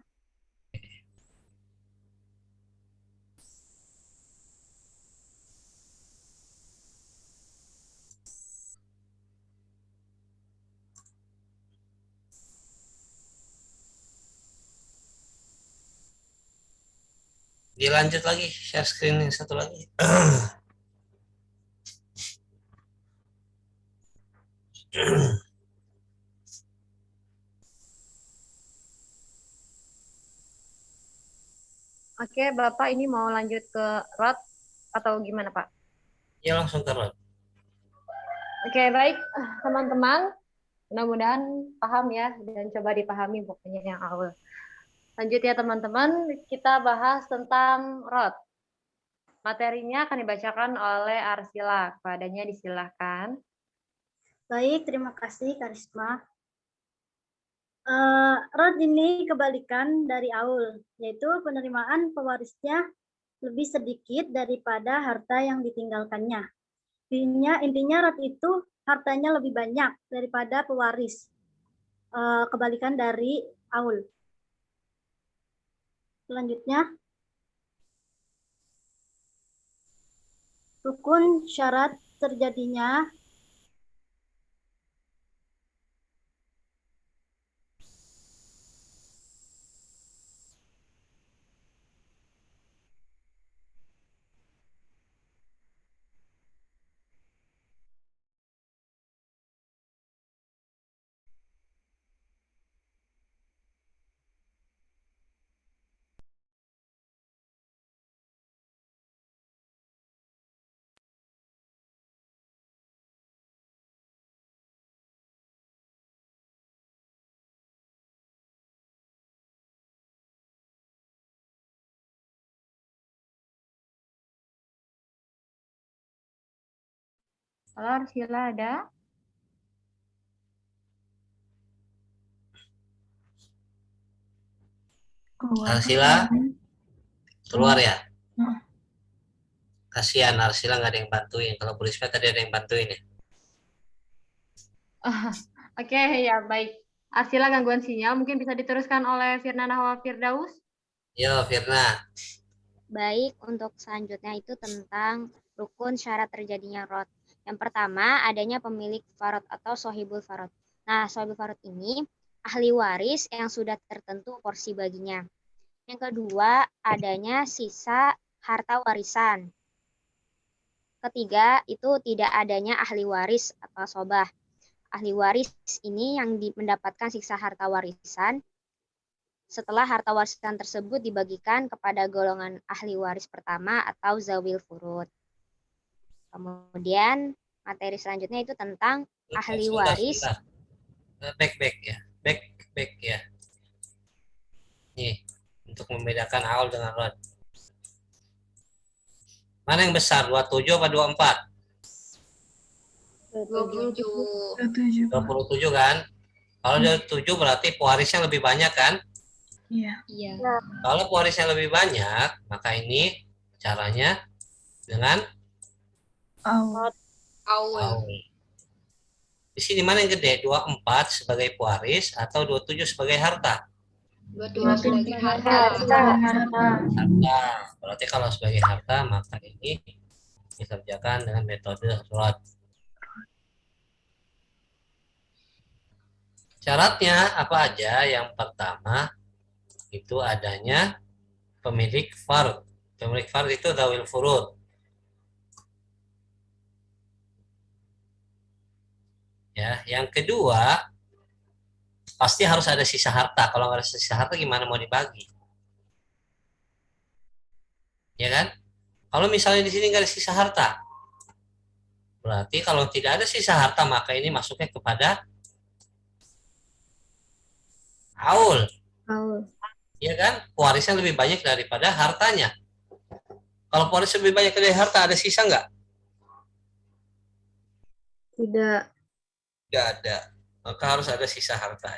Dilanjut lagi share screen yang satu lagi. Oke, Bapak ini mau lanjut ke Rod atau gimana, Pak? Ya langsung ke Rod. Oke, baik teman-teman. Mudah-mudahan paham ya dan coba dipahami pokoknya yang awal. Lanjut ya teman-teman, kita bahas tentang Rod. Materinya akan dibacakan oleh Arsila. Kepadanya disilahkan. Baik, terima kasih Karisma. Rod ini kebalikan dari Aul, yaitu penerimaan pewarisnya lebih sedikit daripada harta yang ditinggalkannya. Intinya Rod itu hartanya lebih banyak daripada pewaris. Kebalikan dari Aul. Selanjutnya, rukun syarat terjadinya Halo Arsila ada? Arsila keluar ya. Kasihan Arsila nggak ada yang bantuin. Kalau Bu Risma tadi ada yang bantuin ya. Oke, ya baik. Arsila gangguan sinyal mungkin bisa diteruskan oleh Firna Nahwa Firdaus. Yo Firna. Baik, untuk selanjutnya itu tentang rukun syarat terjadinya rod. Yang pertama, adanya pemilik farad atau sohibul farad. Nah, sohibul farad ini ahli waris yang sudah tertentu porsi baginya. Yang kedua, adanya sisa harta warisan. Ketiga, itu tidak adanya ahli waris atau sobah. Ahli waris ini yang mendapatkan sisa harta warisan setelah harta warisan tersebut dibagikan kepada golongan ahli waris pertama atau zawil furud. Kemudian materi selanjutnya itu tentang ahli waris. Back ya. Back ya. Nih, untuk membedakan aul dengan rod. Mana yang besar? 27 apa 24? 27 kan? Kalau dia 7 berarti pewarisnya lebih banyak kan? Iya. Kalau pewarisnya lebih banyak, maka ini caranya dengan Aul. Di sini mana yang gede? 24 sebagai pewaris atau 27 sebagai harta? 27 sebagai harta. Berarti kalau sebagai harta maka ini dikerjakan dengan metode rod. Syaratnya apa aja? Yang pertama itu adanya pemilik fard. Pemilik fard itu zawil furud. Ya, yang kedua pasti harus ada sisa harta. Kalau nggak ada sisa harta gimana mau dibagi? Ya kan? Kalau misalnya di sini nggak ada sisa harta, berarti kalau tidak ada sisa harta maka ini masuknya kepada aul. Ya kan? Pewarisnya lebih banyak daripada hartanya. Kalau pewaris lebih banyak dari harta, ada sisa nggak? Tidak. Tidak ada. Maka harus ada sisa harta.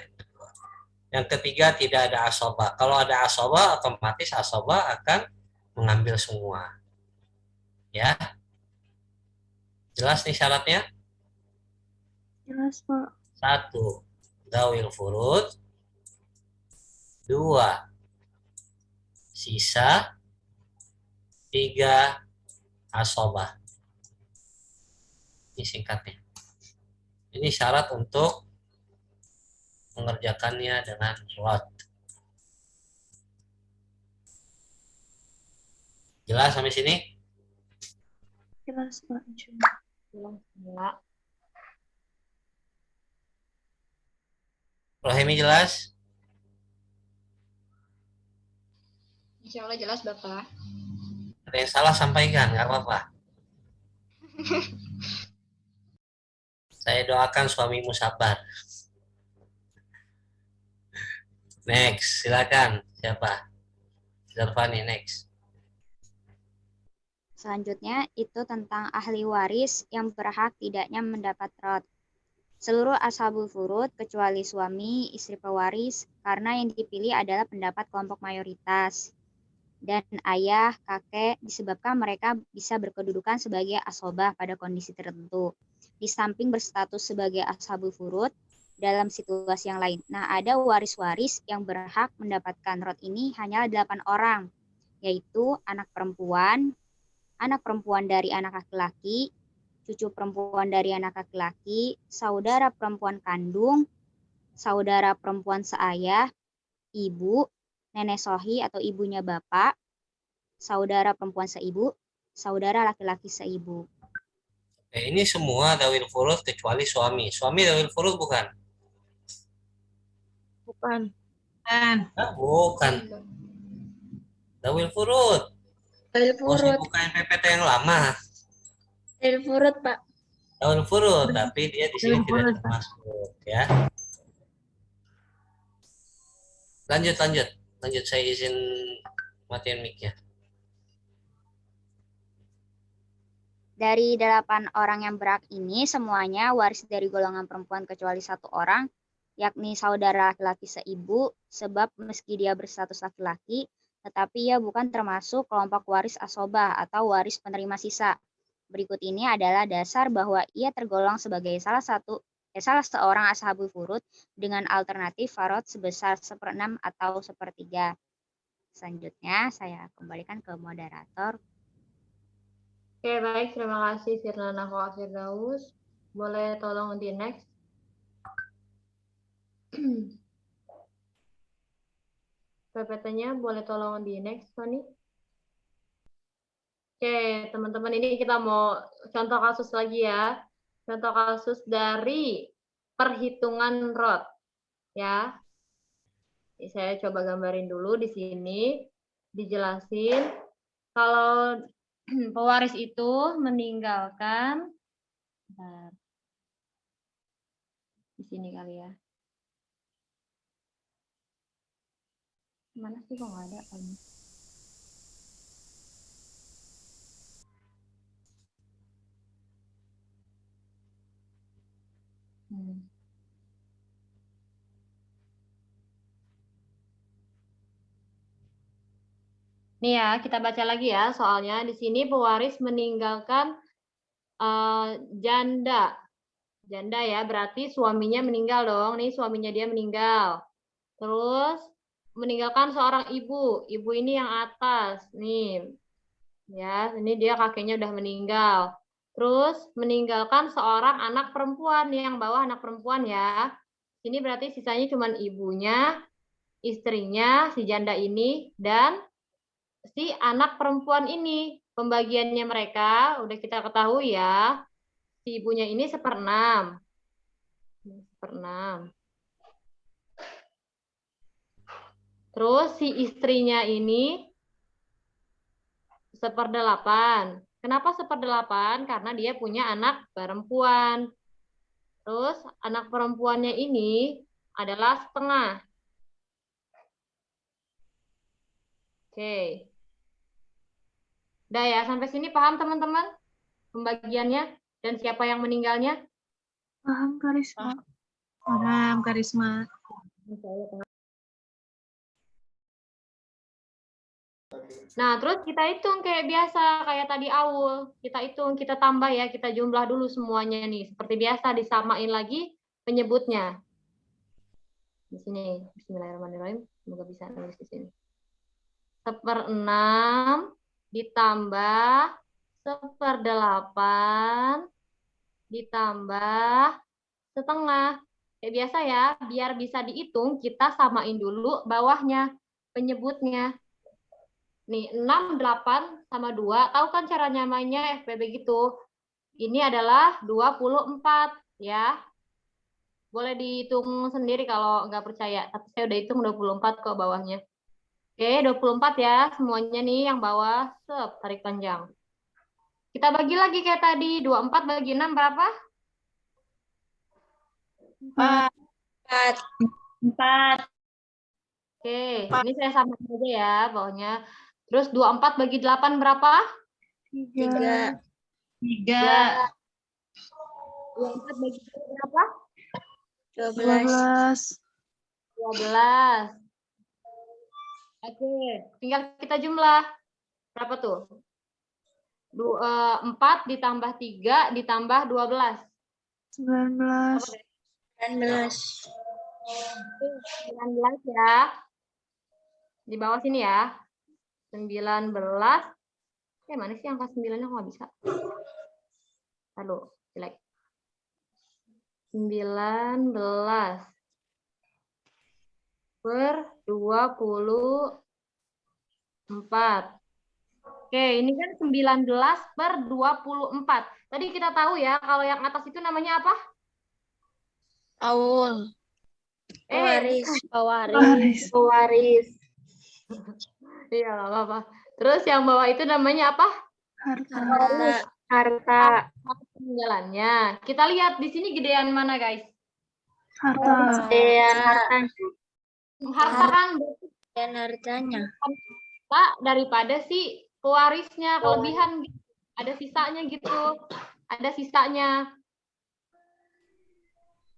Yang ketiga tidak ada asoba. Kalau ada asoba, otomatis asoba akan mengambil semua. Ya. Jelas nih syaratnya? Jelas, Pak. 1. Dawil furud. 2. Sisa. 3. Asobah. Ini singkatnya. Ini syarat untuk mengerjakannya dengan rod. Jelas sampai sini? Jelas, Pak. Jelas. Rohemi jelas? Insya Allah jelas, Bapak. Ada yang salah sampaikan, nggak apa-apa. Saya doakan suamimu sabar. Next, silakan. Siapa? Zarfani, next. Selanjutnya itu tentang ahli waris yang berhak tidaknya mendapat rod. Seluruh ashabul furud kecuali suami, istri pewaris, karena yang dipilih adalah pendapat kelompok mayoritas. Dan ayah, kakek, disebabkan mereka bisa berkedudukan sebagai asobah pada kondisi tertentu. Di samping berstatus sebagai ashabul furud dalam situasi yang lain. Nah, ada waris-waris yang berhak mendapatkan rod ini hanya 8 orang, yaitu anak perempuan dari anak laki-laki, cucu perempuan dari anak laki-laki, saudara perempuan kandung, saudara perempuan seayah, ibu, nenek sohi atau ibunya bapak, saudara perempuan seibu, saudara laki-laki seibu. Ini semua dawil furud kecuali suami. Suami dawil furud bukan? Bukan. Bukan. Dawil furud. Dawil Oh, saya furud. bukain PPT yang lama. Dawil furud, Pak. Dawil furud, tapi dia di sini tidak termasuk, ya. Lanjut. Saya izin matiin mic-nya. Dari 8 orang yang berhak ini, semuanya waris dari golongan perempuan kecuali 1 orang, yakni saudara laki-laki seibu, sebab meski dia berstatus laki-laki, tetapi ia bukan termasuk kelompok waris asobah atau waris penerima sisa. Berikut ini adalah dasar bahwa ia tergolong sebagai salah seorang ashabul furud dengan alternatif farod sebesar 1/6 atau 1/3. Selanjutnya saya kembalikan ke moderator. Oke, baik. Terima kasih Firnana Firdaus. Boleh tolong di next. PPT-nya boleh tolong di next, Tony. Oke, teman-teman, ini kita mau contoh kasus lagi ya. Contoh kasus dari perhitungan rod. Ya. Saya coba gambarin dulu di sini. Dijelasin. Kalau pewaris itu meninggalkan, di sini kali ya. Mana sih kok nggak ada? Nih ya, kita baca lagi ya soalnya. Di sini pewaris meninggalkan janda. Janda ya, berarti suaminya meninggal dong. Nih suaminya dia meninggal. Terus meninggalkan seorang ibu. Ibu ini yang atas. Nih. Ya, ini dia kakeknya udah meninggal. Terus meninggalkan seorang anak perempuan, yang bawah anak perempuan ya. Ini berarti sisanya cuma ibunya, istrinya, si janda ini, dan si anak perempuan ini. Pembagiannya mereka udah kita ketahui ya. Si ibunya ini 1/6. 1/6. Terus si istrinya ini 1/8. Kenapa 1/8? Karena dia punya anak perempuan. Terus anak perempuannya ini adalah setengah. Oke. Udah ya, sampai sini paham teman-teman? Pembagiannya dan siapa yang meninggalnya? Paham, Karisma. Paham, Karisma. Nah, terus kita hitung kayak biasa, kayak tadi Aul. Kita hitung, kita tambah ya, kita jumlah dulu semuanya nih. Seperti biasa, disamain lagi penyebutnya. Di sini, bismillahirrahmanirrahim. Semoga bisa nulis di sini. 1/6 ditambah 1/8 ditambah setengah. Kayak biasa ya, biar bisa dihitung, kita samain dulu bawahnya, penyebutnya. Nih, 6, 8, sama 2. Tahu kan cara nyamainnya FPB gitu. Ini adalah 24, ya. Boleh dihitung sendiri kalau nggak percaya. Tapi saya udah hitung 24 ke bawahnya. Oke, 24 ya. Semuanya nih yang bawah. Sep, tarik panjang. Kita bagi lagi kayak tadi. 24 bagi 6 berapa? 4. 4. Oke, ini saya samain aja ya bawahnya. Terus 24 bagi 8 berapa? 3. 3. 24 bagi 3 berapa? 12. 12. Oke, tinggal kita jumlah. Berapa tuh? 4 ditambah 3 ditambah 12. 19. 19 ya. Di bawah sini ya. 19. Mana sih angka 9-nya kok nggak bisa? Lalu, jelek. 19 per 24. Oke, ini kan 19 per 24. Tadi kita tahu ya, kalau yang atas itu namanya apa? Aul. Pewaris. Iya, nggak apa-apa. Terus yang bawah itu namanya apa? Harta. Peninggalannya. Kita lihat di sini gedean mana, guys? Harta. Harta kan berarti Hartanya. Pak, daripada si pewarisnya kelebihan gitu. Ada sisanya gitu. Ada sisanya.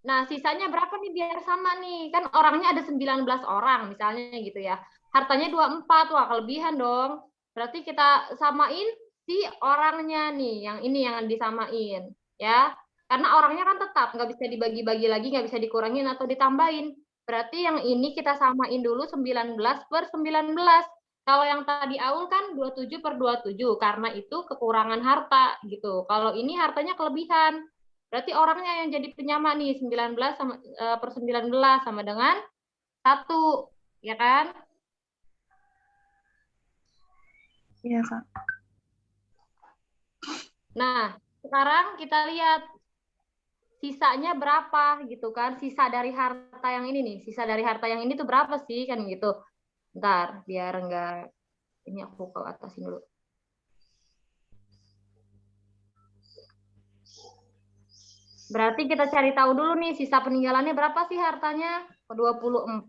Nah, sisanya berapa nih biar sama nih? Kan orangnya ada 19 orang misalnya gitu ya. Hartanya 24, wah kelebihan dong. Berarti kita samain si orangnya nih, yang ini yang disamain. Ya, karena orangnya kan tetap, nggak bisa dibagi-bagi lagi, nggak bisa dikurangin atau ditambahin. Berarti yang ini kita samain dulu 19 per 19. Kalau yang tadi Aul kan 27 per 27, karena itu kekurangan harta gitu. Kalau ini hartanya kelebihan. Berarti orangnya yang jadi penyama nih, 19 sama, per 19 sama dengan 1, ya kan? Iya, Kak. Nah, sekarang kita lihat sisanya berapa gitu kan? Sisa dari harta yang ini nih, sisa dari harta yang ini tuh berapa sih kan gitu. Ntar, biar enggak, ini aku ke atasin dulu. Berarti kita cari tahu dulu nih sisa peninggalannya berapa sih hartanya? 24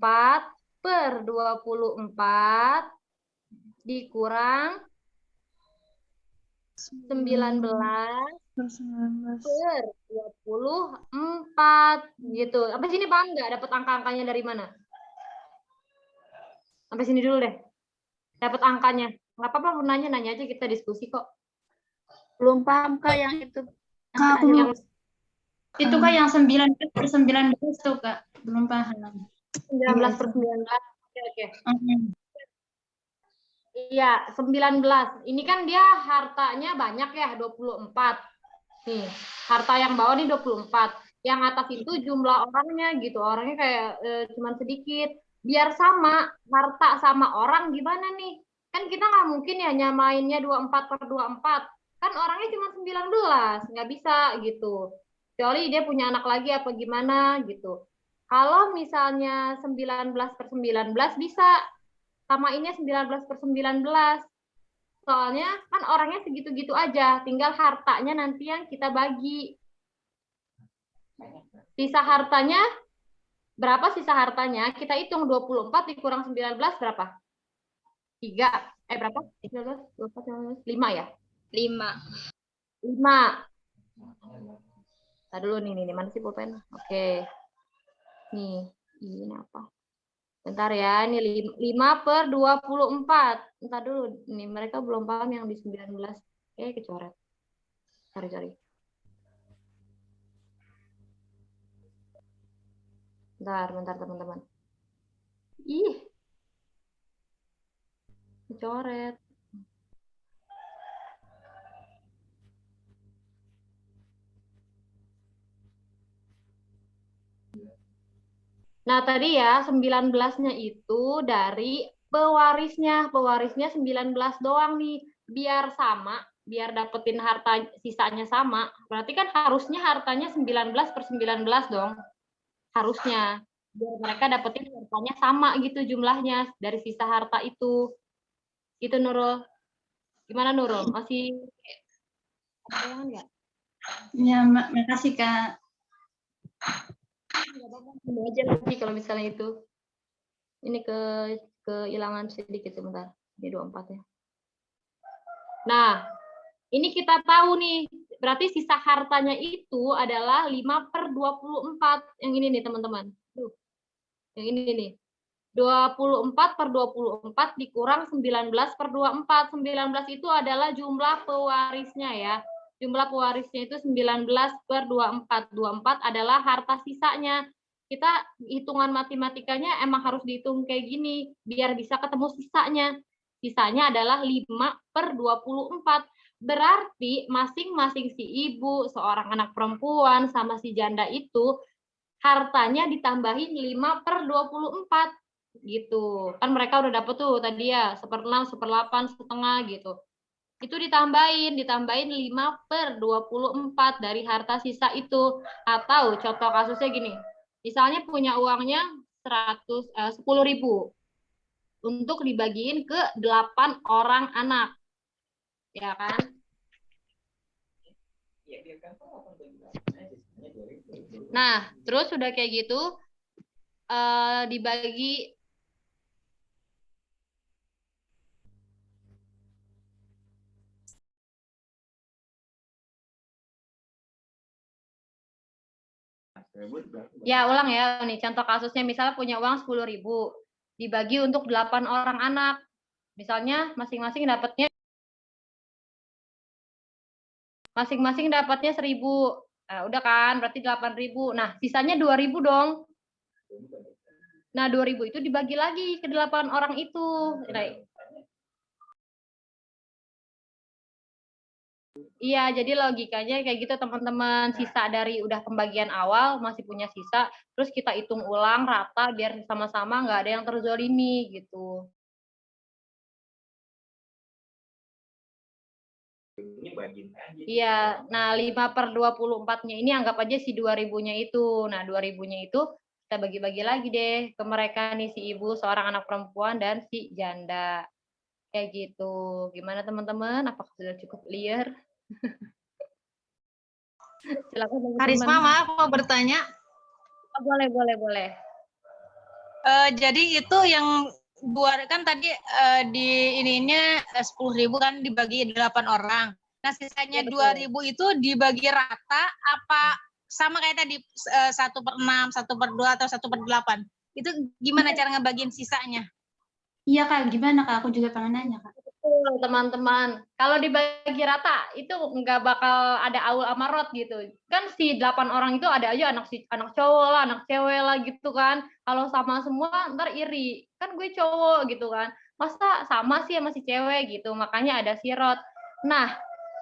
per 24 dikurang 19 per 24 gitu. Sampai sini paham nggak? Dapat angka-angkanya dari mana? Sampai sini dulu deh. Dapat angkanya. Nggak apa-apa, nanya aja, kita diskusi kok. Belum paham Kak yang itu. Kak, Itu Kak yang 19 per 19 tuh Kak. Belum paham. 19 per 19. Oke. Iya, 19. Ini kan dia hartanya banyak ya, 24. Nih, harta yang bawah nih 24. Yang atas itu jumlah orangnya gitu. Orangnya kayak cuman sedikit. Biar sama, harta sama orang gimana nih? Kan kita nggak mungkin ya nyamainnya 24 per 24. Kan orangnya cuma 19, nggak bisa gitu. Kecuali dia punya anak lagi apa gimana gitu. Kalau misalnya 19 per 19 bisa. Samainnya 19 per 19. Soalnya kan orangnya segitu-gitu aja. Tinggal hartanya nanti yang kita bagi. Sisa hartanya, berapa sisa hartanya? Kita hitung 24 dikurang 19 berapa? 3. Berapa? 19, 24, 5 ya? 5. Tadi dulu nih, mana sih pulpen? Oke. Nih, ini apa? Bentar ya, ini 5/24. Bentar dulu, nih mereka belum paham yang di 19. Kecoret. Cari. Bentar teman-teman. Ih, kecoret. Nah, tadi ya 19-nya itu dari pewarisnya. Pewarisnya 19 doang nih. Biar sama, biar dapetin harta sisanya sama. Berarti kan harusnya hartanya 19/19 dong. Harusnya. Biar mereka dapetin hartanya sama gitu jumlahnya dari sisa harta itu. Itu Nurul. Gimana Nurul? Masih ada bayangan nggak? Ya, makasih Kak. Aja nanti kalau misalnya itu. Ini keilangan sedikit sebentar. Ini 24 ya. Nah, ini kita tahu nih. Berarti sisa hartanya itu adalah 5/24. Yang ini nih teman-teman. Yang ini nih. 24/24 dikurang 19/24. 19 itu adalah jumlah pewarisnya ya. Jumlah pewarisnya itu 19/24. 24 adalah harta sisanya. Kita hitungan matematikanya emang harus dihitung kayak gini biar bisa ketemu sisanya. Sisanya adalah 5/24. Berarti masing-masing si ibu, seorang anak perempuan sama si janda itu hartanya ditambahin 5/24 gitu. Kan mereka udah dapet tuh tadi ya 1/6, 1/8, setengah gitu. Itu ditambahin 5/24 dari harta sisa itu. Atau contoh kasusnya gini, misalnya punya uangnya 10.000 untuk dibagiin ke 8 orang anak, ya kan? Nah, terus udah kayak gitu dibagi ya, ulang ya. Nih contoh kasusnya misalnya punya uang 10.000 dibagi untuk 8 orang anak. Misalnya masing-masing dapatnya 1.000. Nah, udah kan, berarti 8.000. Nah, sisanya 2.000 dong. Nah, 2.000 itu dibagi lagi ke 8 orang itu. Nah, iya, jadi logikanya kayak gitu teman-teman. Sisa dari udah pembagian awal masih punya sisa, terus kita hitung ulang rata biar sama-sama nggak ada yang terzolimi gitu. Iya, nah 5/24-nya ini anggap aja si 2.000-nya itu. Nah, 2.000-nya itu kita bagi-bagi lagi deh ke mereka nih, si ibu, seorang anak perempuan, dan si janda. Kayak gitu. Gimana teman-teman? Apakah sudah cukup clear? Silakan teman-teman. Karisma, maaf mau bertanya. Boleh. Jadi itu yang kan tadi di ininya 10.000 kan dibagi 8 orang. Nah, sisanya ya, 2.000 itu dibagi rata apa sama kayak tadi 1/6, 1/2 atau 1/8? Itu gimana cara ngebagiin sisanya? Iya Kak, gimana Kak? Aku juga pengen nanya Kak. Betul teman-teman. Kalau dibagi rata itu nggak bakal ada aul amarot gitu. Kan si 8 orang itu ada aja anak cowok lah, anak cewek lah gitu kan. Kalau sama semua ntar iri. Kan gue cowok gitu kan. Masa sama sih sama si cewek gitu. Makanya ada sirot. Nah,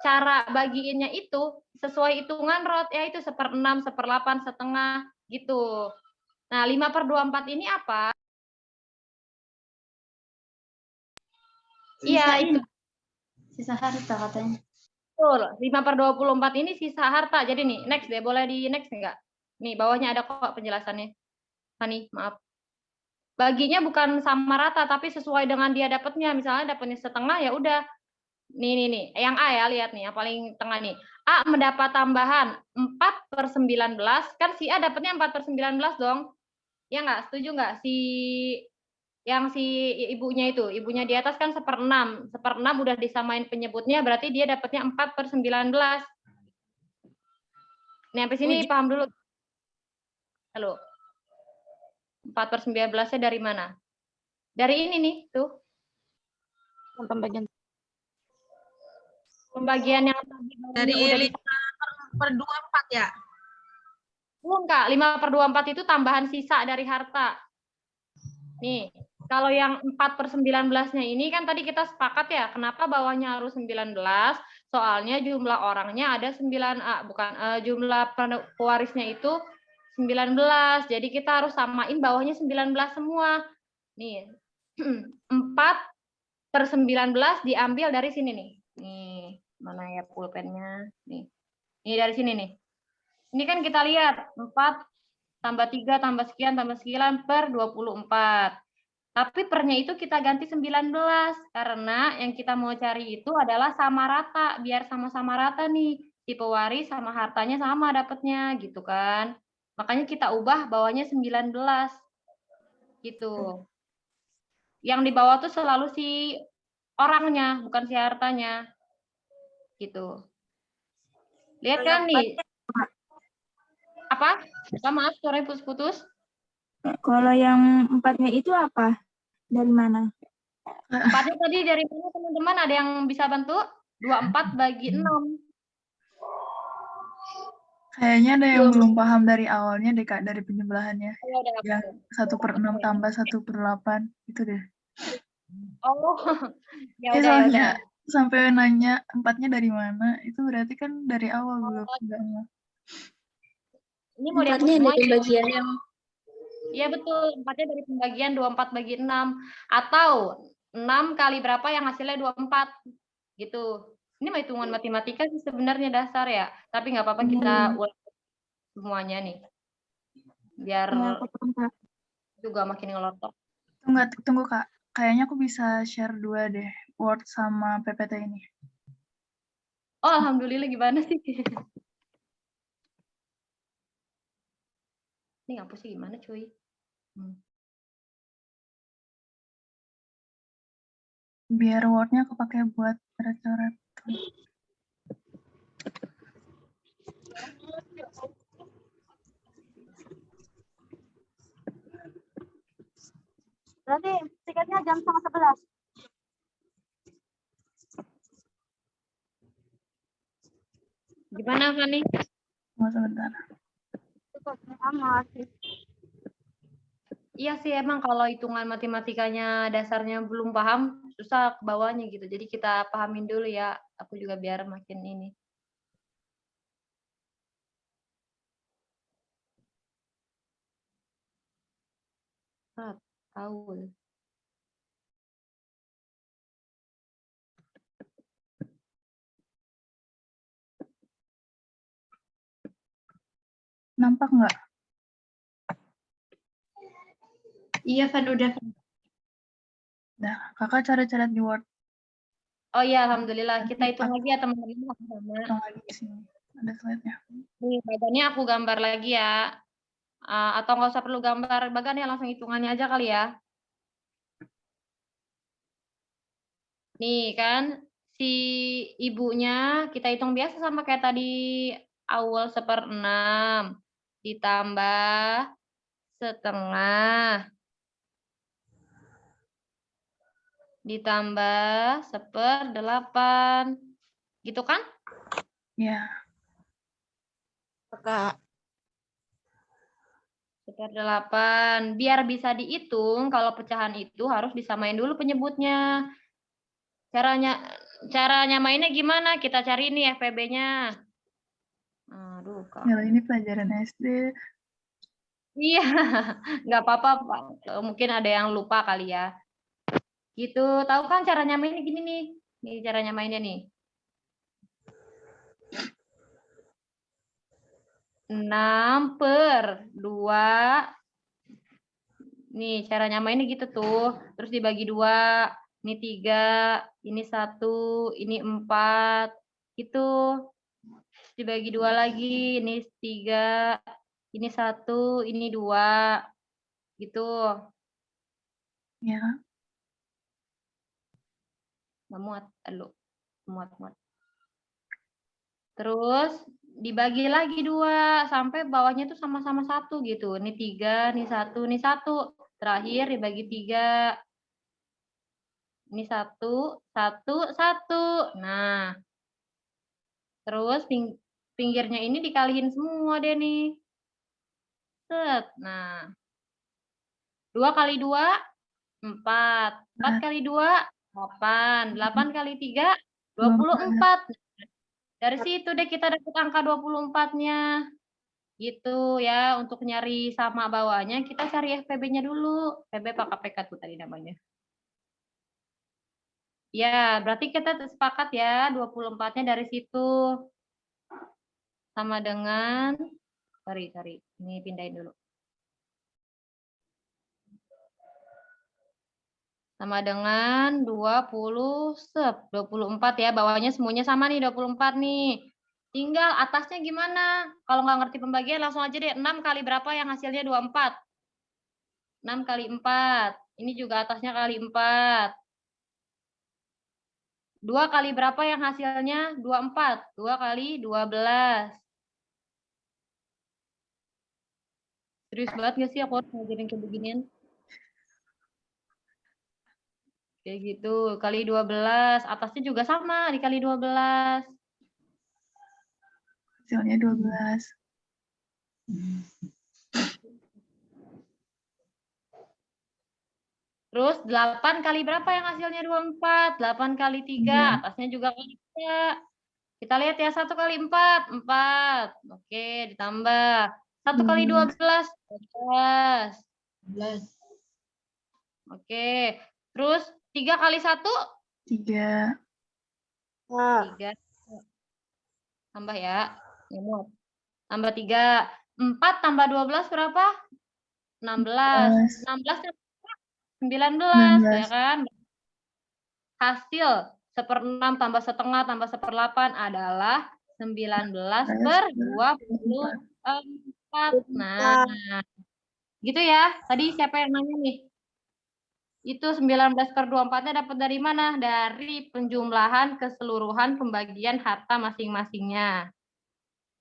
cara bagiinnya itu sesuai hitungan rot ya, itu 1/6, 1/8, setengah gitu. Nah, 5/24 ini apa? Iya, itu sisa harta katanya. Betul, 5/24 ini sisa harta. Jadi nih, next deh, boleh di next enggak? Nih, bawahnya ada kok penjelasannya. Hani, maaf. Baginya bukan sama rata, tapi sesuai dengan dia dapatnya. Misalnya dapatnya setengah, ya udah. Nih. Yang A ya, lihat nih, yang paling tengah nih. A mendapat tambahan 4/19. Kan si A dapatnya 4/19 dong. Ya nggak? Setuju nggak? Yang si ibunya itu, ibunya di atas kan 1/6. 1/6 udah disamain penyebutnya, berarti dia dapatnya 4/19. Nih, sampai sini paham dulu. Halo. 4/19-nya dari mana? Dari ini nih, tuh. Pembagian yang tadi Dari udah 5/24 ya? Enggak, 5/24 itu tambahan sisa dari harta. Nih, kalau yang 4/19-nya ini kan tadi kita sepakat ya, kenapa bawahnya harus 19? Soalnya jumlah orangnya ada 9, jumlah pewarisnya itu 19. Jadi kita harus samain bawahnya 19 semua. Nih, 4/19 diambil dari sini nih. Nih, mana ya pulpennya? Nih. Ini dari sini nih. Ini kan kita lihat 4 tambah 3 tambah sekian tambah sekian per 24. Tapi pernya itu kita ganti 19 karena yang kita mau cari itu adalah sama rata, biar sama-sama rata nih. Si pewaris sama hartanya sama dapatnya gitu kan. Makanya kita ubah bawahnya 19. Gitu. Yang di bawah tuh selalu si orangnya, bukan si hartanya. Gitu. Lihat kan nih. Apa? Maaf, suaranya putus-putus. Kalau yang 4-nya itu apa? Dari mana? 4-nya tadi dari mana teman-teman? Ada yang bisa bantu? 24 bagi 6. Kayaknya ada yang belum paham dari awalnya deh Kak, dari penjumlahannya. Yang 1/6 tambah 1/8 itu deh. Oh, ya Ya udah ya udah. soalnya sampai nanya 4-nya dari mana, itu berarti kan dari awal belum enggak. Ini mau dihapus 4-nya semua dari ya? bagian yang Iya betul, 4-nya dari pembagian 24 bagi 6. Atau 6 kali berapa yang hasilnya 24. Gitu. Ini mah hitungan matematika sih sebenarnya dasar ya. Tapi nggak apa-apa kita ulang semuanya nih. Biar juga makin ngelotok. Tunggu Kak, kayaknya aku bisa share 2 deh, Word sama PPT ini. Oh, alhamdulillah gimana sih? Ini ngapusnya gimana cuy? Biar Word-nya kepake buat coret-coret. Berarti tiketnya jam 10:30. Gimana Fani? Mau sebentar. Iya sih emang kalau hitungan matematikanya dasarnya belum paham susah ke bawahnya gitu. Jadi kita pahamin dulu ya. Aku juga biar makin ini. Tahu. Nampak nggak? Iya, Van, udah. Nah, kakak coret-coret di Word. Oh iya, alhamdulillah. Kita hitung lagi ya teman-teman. Hitung lagi di sini. Ada slide-nya. Nih, bagannya aku gambar lagi ya. Atau nggak usah perlu gambar bagannya, langsung hitungannya aja kali ya. Nih kan, si ibunya kita hitung biasa sama kayak tadi awal 1/6 ditambah setengah ditambah 1/8 gitu kan? Iya. Kak. 1/8 biar bisa dihitung kalau pecahan itu harus disamain dulu penyebutnya. Caranya mainnya gimana? Kita cari nih FPB-nya. Aduh, Kak. Ya, ini pelajaran SD. Iya, nggak apa-apa, Pak. Mungkin ada yang lupa kali ya. Gitu, tahu kan cara nyamainnya gini nih. Nih cara nyamainnya nih. 6/2. Nih cara nyamainnya gitu tuh. Terus dibagi 2. Ini 3, ini 1, ini 4. Gitu. Dibagi 2 lagi, ini 3, ini 1, ini 2. Gitu. Ya. Nggak muat, lu. Muat. Terus dibagi lagi 2 sampai bawahnya tuh sama-sama 1 gitu. Ini 3, ini 1, ini 1. Terakhir dibagi 3. Ini 1, 1, 1. Nah, terus pinggirnya ini dikalihin semua deh nih. Set. Nah, 2 kali 2, 4. 4 kali 2, 8. 8 kali 3, 24. Dari situ deh kita dapat angka 24-nya. Gitu ya, untuk nyari sama bawahnya kita cari FPB-nya dulu. FPB apa KPK tuh tadi namanya. Ya, berarti kita sepakat ya 24-nya dari situ. Sama dengan, sorry, ini pindahin dulu. Sama dengan 24 ya, bawahnya semuanya sama nih 24 nih. Tinggal atasnya gimana? Kalau nggak ngerti pembagian langsung aja deh, 6 kali berapa yang hasilnya 24? 6 kali 4, ini juga atasnya kali 4. 2 kali berapa yang hasilnya 24? 2 kali 12. Serius banget nggak sih aku harus ngajarin kayak beginian? Kayak gitu, kali 12. Atasnya juga sama, dikali 12. Hasilnya 12. Terus 8 kali berapa yang hasilnya 24? 8 kali 3, atasnya juga kali 3. Kita lihat ya, 1 kali 4, 4. Oke, ditambah. 1 kali 12, 12. Oke, terus 3 kali 1? 3. 3. Tambah ya. Tambah 3. 4 tambah 12 berapa? 16. 16 19, ya kan? Hasil 1/6 tambah setengah tambah 1/8 adalah 19/24. Nah, gitu ya. Tadi siapa yang nanya nih? Itu 19/24-nya dapat dari mana? Dari penjumlahan keseluruhan pembagian harta masing-masingnya.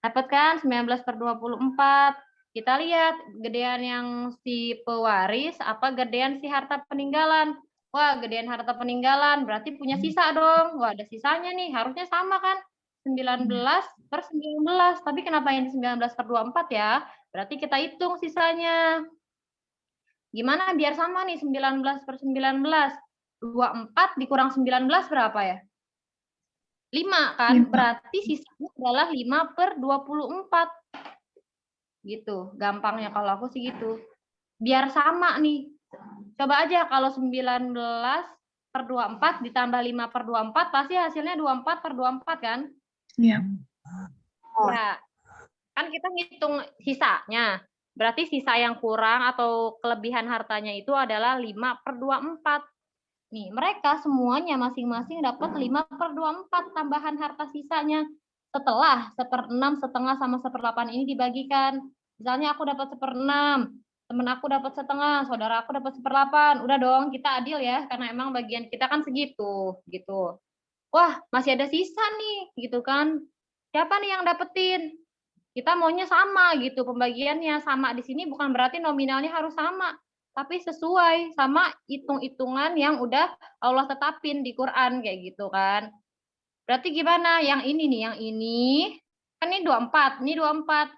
Dapat kan 19/24. Kita lihat gedean yang si pewaris apa gedean si harta peninggalan. Wah, gedean harta peninggalan berarti punya sisa dong. Wah, ada sisanya nih. Harusnya sama kan? 19/19. Tapi kenapa ini 19/24 ya? Berarti kita hitung sisanya. Gimana biar sama nih 19/19? 24 dikurang 19 berapa ya? 5 kan? Berarti sisanya adalah 5/24. Gitu, gampangnya kalau aku sih gitu. Biar sama nih. Coba aja kalau 19/24 ditambah 5/24 pasti hasilnya 24/24 kan? Iya. Ya. Kan kita ngitung sisanya. Berarti sisa yang kurang atau kelebihan hartanya itu adalah 5/24. Nih, mereka semuanya masing-masing dapat 5/24 tambahan harta sisanya. Setelah 1/6, setengah sama 1/8 ini dibagikan. Misalnya aku dapat 1/6, temen aku dapat setengah, saudara aku dapat 1/8. Udah dong, kita adil ya, karena emang bagian kita kan segitu, gitu. Wah, masih ada sisa nih, gitu kan. Siapa nih yang dapetin? Kita maunya sama gitu, pembagiannya sama di sini bukan berarti nominalnya harus sama, tapi sesuai sama hitung-hitungan yang udah Allah tetapin di Quran kayak gitu kan. Berarti gimana? Yang ini nih, yang ini kan ini 24, ini 24.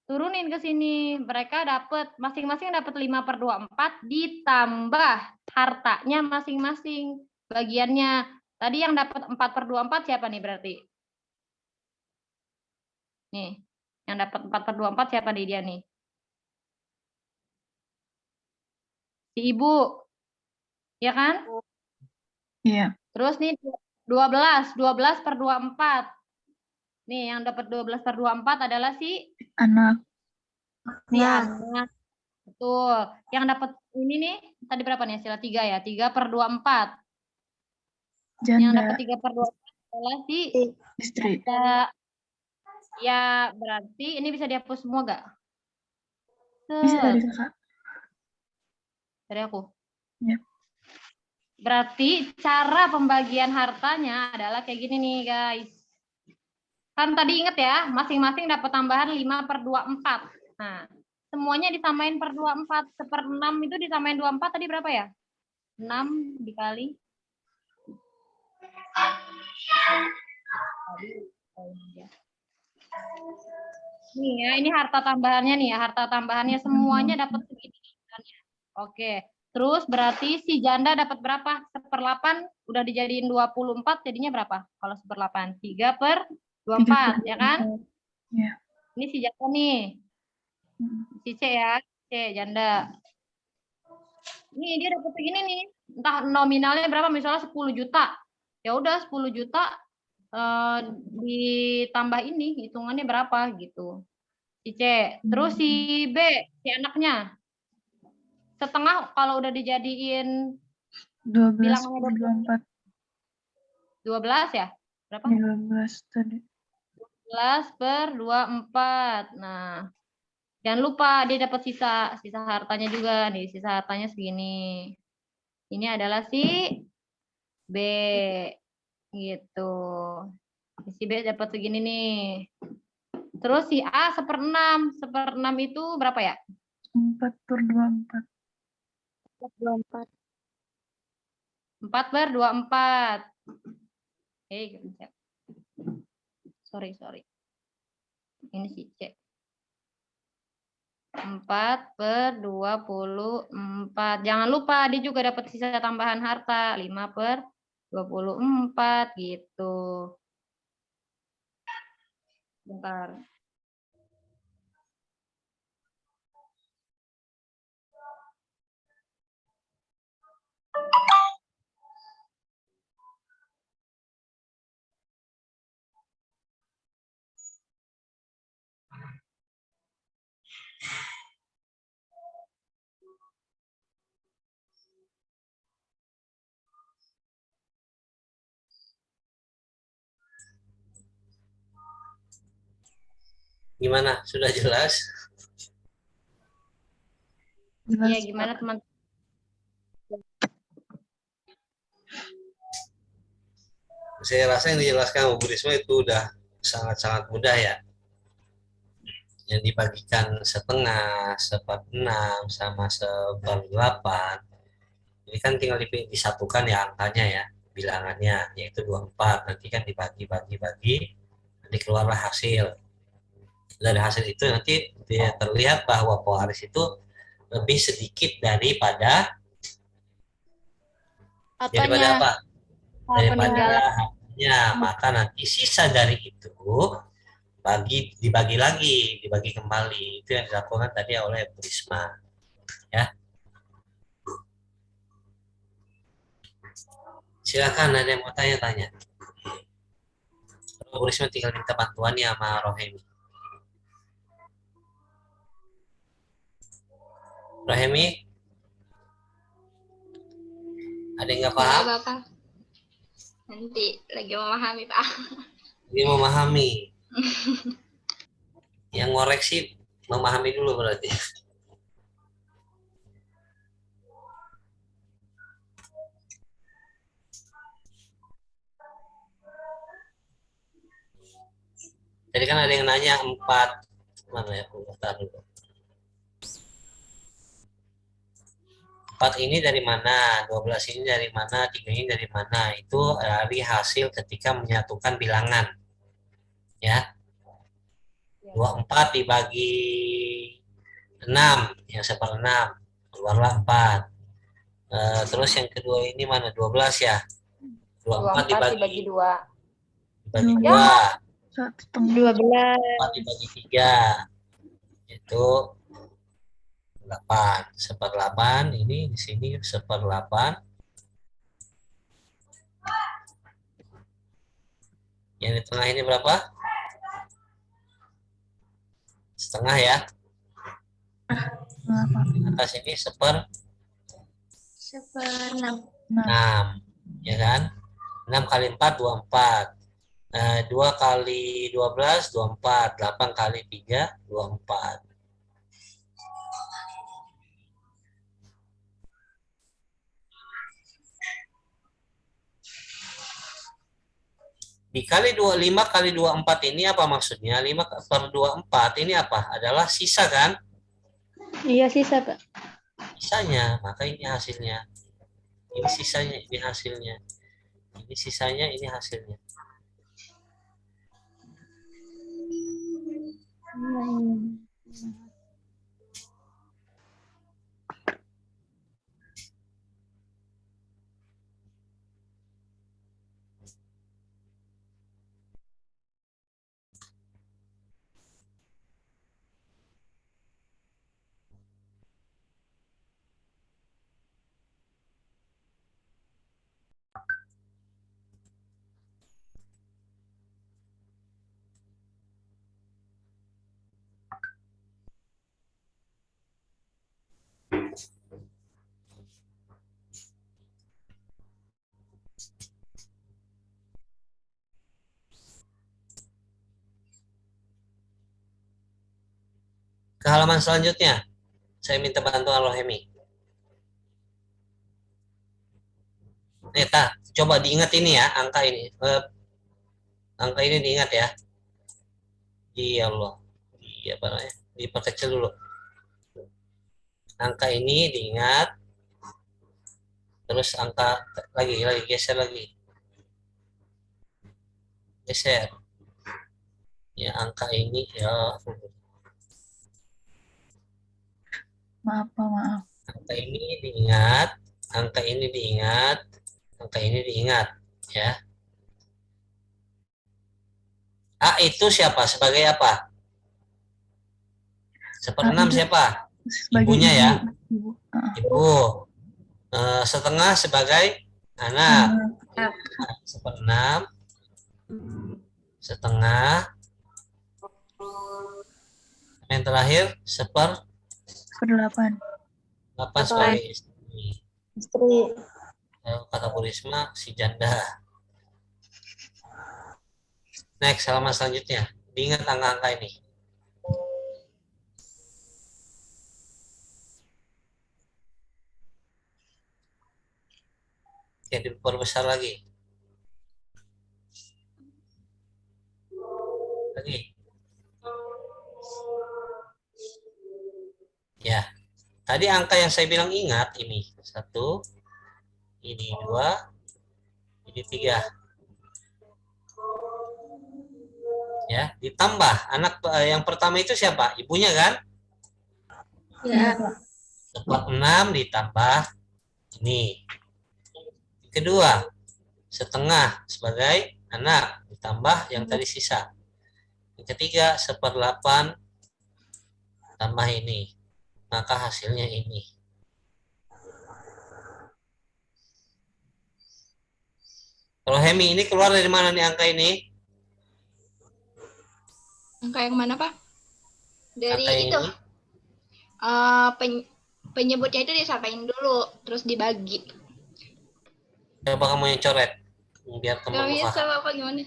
Turunin ke sini, mereka dapat masing-masing dapat 5/24 ditambah hartanya masing-masing bagiannya. Tadi yang dapat 4/24 siapa nih berarti? Nih, yang dapat 4/24 siapa nih dia nih? Si ibu. Ya kan? Iya. Terus nih 12/24. Nih yang dapat 12/24 adalah si anak. Si anak. Betul. Yang dapat ini nih tadi berapa nih hasilnya? 3 ya? 3/24. Yang dapat 3/24 adalah si istri. Ya, berarti ini bisa dihapus semua gak? Bisa dari kakak. Dari aku? Ya. Berarti cara pembagian hartanya adalah kayak gini nih guys. Kan tadi inget ya, masing-masing dapat tambahan 5/24. Nah, semuanya disamain per 24. 1/6 itu disamain 24 tadi berapa ya? 6 dikali. Nih ya, ini harta tambahannya nih ya. Harta tambahannya semuanya dapat segini. Oke. Terus berarti si janda dapat berapa? 1/8 udah dijadiin 24 jadinya berapa? Kalau 1/8? 3/24 ya kan? Ya. Ini si janda nih. Si C ya, C janda. Nih dia dapat segini nih. Entah nominalnya berapa, misalnya 10 juta. Ya udah 10 juta ditambah ini hitungannya berapa gitu. Si C. Terus si B, si anaknya. Setengah kalau udah dijadiin 12/24. 12 ya? Berapa? 12 tadi. 12/24. Nah, jangan lupa dia dapat sisa hartanya juga nih. Sisa hartanya segini. Ini adalah si B. Gitu. Si B dapat segini nih. Terus si A 1/6. 1/6 itu berapa ya? 4/24. 4/24. 4/24. Oke, sorry. Ini si C. 4/24. Jangan lupa dia juga dapat sisa tambahan harta 5/24 gitu. Bentar. Gimana? Sudah jelas? Iya, gimana teman? Saya rasa yang dijelaskan Bu Risma itu udah sangat-sangat mudah ya. Yang dibagikan 1/2, 1/6, sama 1/8. Ini kan tinggal disatukan ya angkanya ya, bilangannya, yaitu 24. Nanti kan dibagi-bagi, nanti keluarlah hasil. Dari hasil itu nanti terlihat bahwa pewaris itu lebih sedikit daripada apa? Daripada hartanya. Maka nanti sisa dari itu dibagi kembali. Itu yang dilakukan tadi oleh Bu Risma. Ya. Silakan ada yang mau tanya-tanya. Bu Risma tinggal minta bantuannya sama Rohemi. Rohemi? Ada yang nggak paham? Ya, Bapak. Nanti lagi memahami, Pak. Ini memahami. Yang ngoreksi memahami dulu berarti. Jadi kan ada yang nanya 4. Mana ya? Bentar dulu. 4 ini dari mana? 12 ini dari mana? 3 ini dari mana? Itu dari hasil ketika menyatukan bilangan. Ya. 24 dibagi 6, yang 1/6. Keluarlah 4. Terus yang kedua ini mana? 12 ya? 24 dibagi 2. Dibagi 2. 12. 4 dibagi 3. Itu 8. 1/8 ini di sini 1/8. Yang di tengah ini berapa? Setengah ya. Atas ini 1/6. 6. Ya kan? 6 kali 4, 24. 2 kali 12, 24. 8 kali 3, 24. Dikali 25 kali 24 ini apa maksudnya? 5/24 ini apa? Adalah sisa kan? Iya sisa, Pak. Sisanya, maka ini hasilnya. Ini sisanya, ini hasilnya. Ini sisanya, ini hasilnya. Ke halaman selanjutnya, saya minta bantuan Rohemi. Neta, coba diingat ini ya, angka ini. Angka ini diingat ya. Iya Allah. Iya, apa namanya? Diperkecil dulu. Angka ini diingat. Terus angka lagi geser lagi. Geser. Ya, angka ini ya. Maaf, Pak, maaf. Angka ini diingat, angka ini diingat, angka ini diingat, ya. A itu siapa? Sebagai apa? Seperenam siapa? Ibunya ya. Ibu. Setengah sebagai anak. Seperenam. Setengah. Yang terakhir Seperdelapan. 8 sebagai istri. Istri. Kata Bu Risma si janda. Next, halaman selanjutnya. Diingat angka-angka ini. Oke, diperbesar lagi. Lagi. Ya. Tadi angka yang saya bilang ingat ini. 1, ini 2, ini 3. Ya, ditambah anak yang pertama itu siapa? Ibunya kan? Ya. 6 ditambah ini. Kedua, setengah sebagai anak ditambah yang tadi sisa. Yang ketiga, 1/8 tambah ini. Maka hasilnya ini. Kalau Hemi ini keluar dari mana nih angka ini? Angka yang mana, Pak? Dari Angka itu. ini? Penyebutnya itu disamain dulu, terus dibagi. Coba kamu yang coret. Biar Gak teman bisa, paham. Bapak, gimana?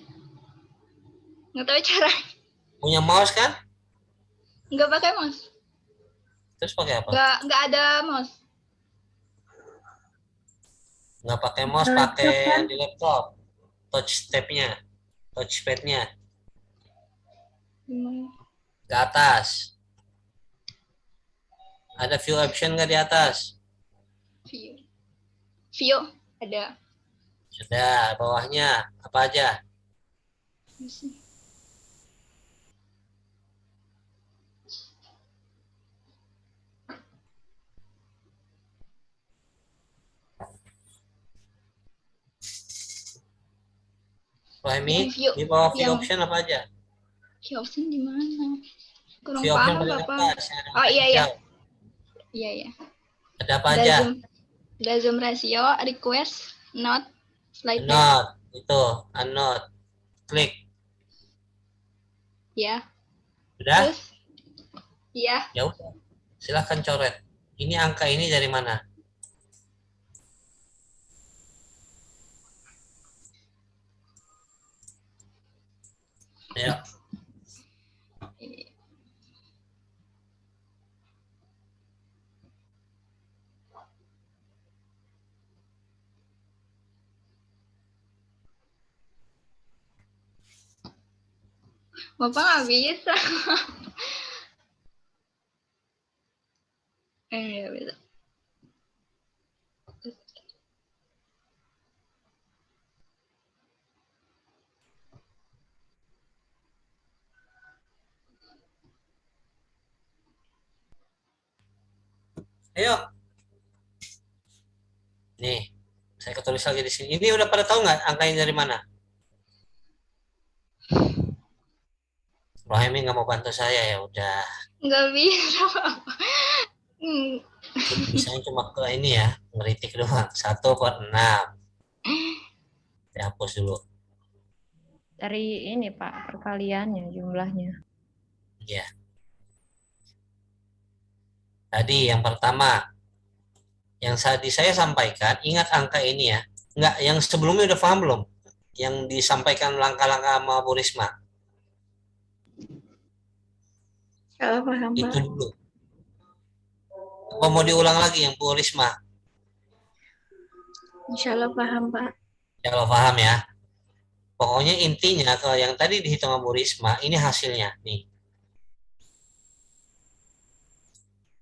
Nggak tahu cara. Punya mouse kan? Nggak pakai mouse. Terus pakai apa? Nggak ada mouse. Nggak pakai mouse, pakai di laptop. Touchpadnya. Ke atas. Ada view option nggak di atas? View ada. Sudah, bawahnya apa aja? Fahmi, di bawah view option apa aja? View option di mana? Kurang View option paham, paling Bapak. atas. Oh iya iya. Iya iya. Ada apa aja? Ada zoom ratio, request, not, slide back. Not, itu, not. Klik. Ya. Sudah? Terus? Iya. Ya udah. Silahkan coret. Ini angka ini dari mana? Ya. Bapak nggak bisa. Nggak bisa. Ayo. Nih, saya ketulis lagi di sini. Ini udah pada tahu nggak angkanya dari mana? Rohemi nggak mau bantu saya, ya udah. Nggak bisa. Bisanya cuma ke ini ya, ngeritik doang. 1/6. Saya hapus dulu. Dari ini Pak, perkaliannya jumlahnya. Ya. Tadi yang pertama, yang tadi saya sampaikan, ingat angka ini ya. Enggak, yang sebelumnya udah paham belum? Yang disampaikan langkah-langkah sama Bu Risma. Kalau paham, Pak. Itu dulu. Apa mau diulang lagi yang Bu Risma? Insya Allah paham, Pak. Kalau paham ya. Pokoknya intinya kalau yang tadi dihitung sama Bu Risma, ini hasilnya nih.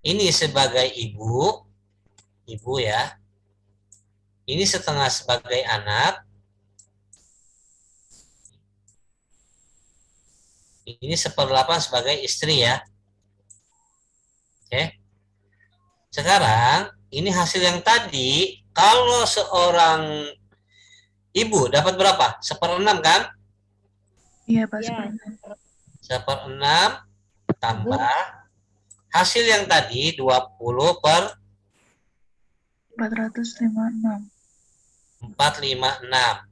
Ini sebagai ibu ya. Ini setengah sebagai anak. Ini 1/8 sebagai istri ya. Oke. Sekarang ini hasil yang tadi, kalau seorang ibu dapat berapa? 1/6 kan? Iya, Pak. Ya. 1/6 tambah hasil yang tadi 20/456. 456.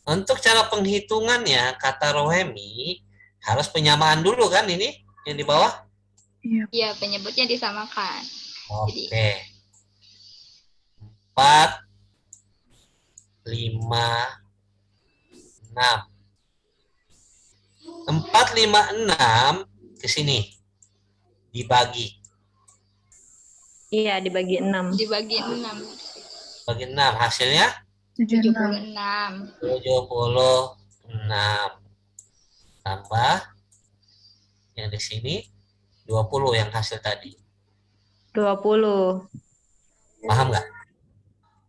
Untuk cara penghitungannya, kata Rohemi, harus penyamaan dulu kan ini yang di bawah? Iya, penyebutnya disamakan. Oke. 4, 5, 6. 456 ke sini dibagi. Iya, dibagi 6. Dibagi 6. Bagi 6 hasilnya 76. 76 tambah yang di sini 20 yang hasil tadi. 20. Paham nggak?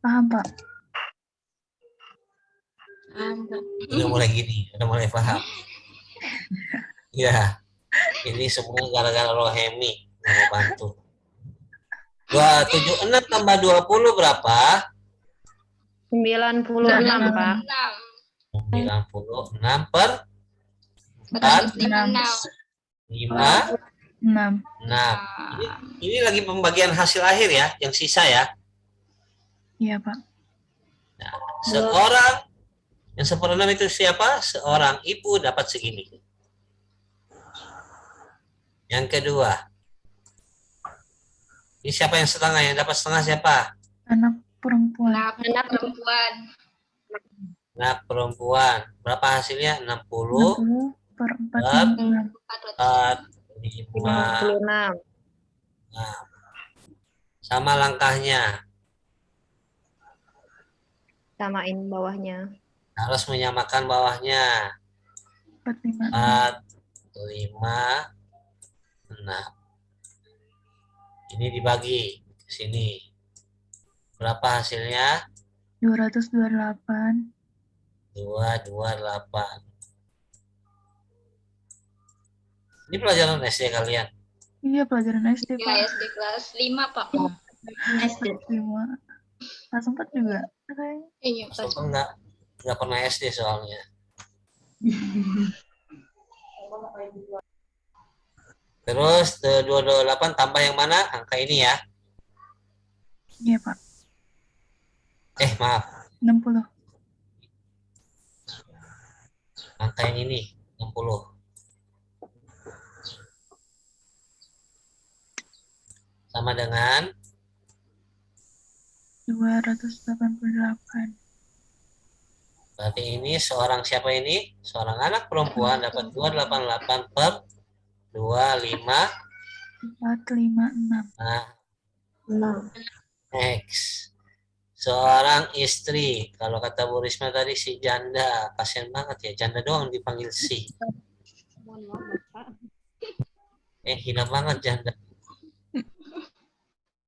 Paham, Pak. Udah mulai gini, udah mulai paham. Ya, ini semua gara-gara Rohemi yang mau bantu. 276 tambah 20 berapa? 96, Pak. 96 per 4, 5, 6. 6. Ini lagi pembagian hasil akhir ya, yang sisa ya. Iya, Pak. Seorang yang 1/6 itu siapa? Seorang ibu dapat segini. Yang kedua, ini siapa yang setengah? Yang dapat setengah siapa? Anak perempuan. Anak perempuan. Anak perempuan. Berapa hasilnya? 60 per 4, 56. Nah, sama langkahnya. Samain bawahnya. Harus menyamakan bawahnya. 4, 5, 6. Ini dibagi ke sini. Berapa hasilnya? 228. 228. Ini pelajaran SD kalian? Iya, pelajaran SD, Pak. Ya, SD kelas 5, Pak. SD 5. Kelas 4 juga kayaknya. Iya, kelas Nggak pernah SD soalnya. Terus 228 tambah yang mana? Angka ini ya. Iya, Pak. Maaf. 60. Angka yang ini 60. Sama dengan 288. berarti ini seorang siapa ini? Seorang anak perempuan dapat 288 per 25. 456. Nah, X. Seorang istri. Kalau kata Bu Risma tadi si janda. Kasian banget ya. Janda doang dipanggil si. Hina banget janda.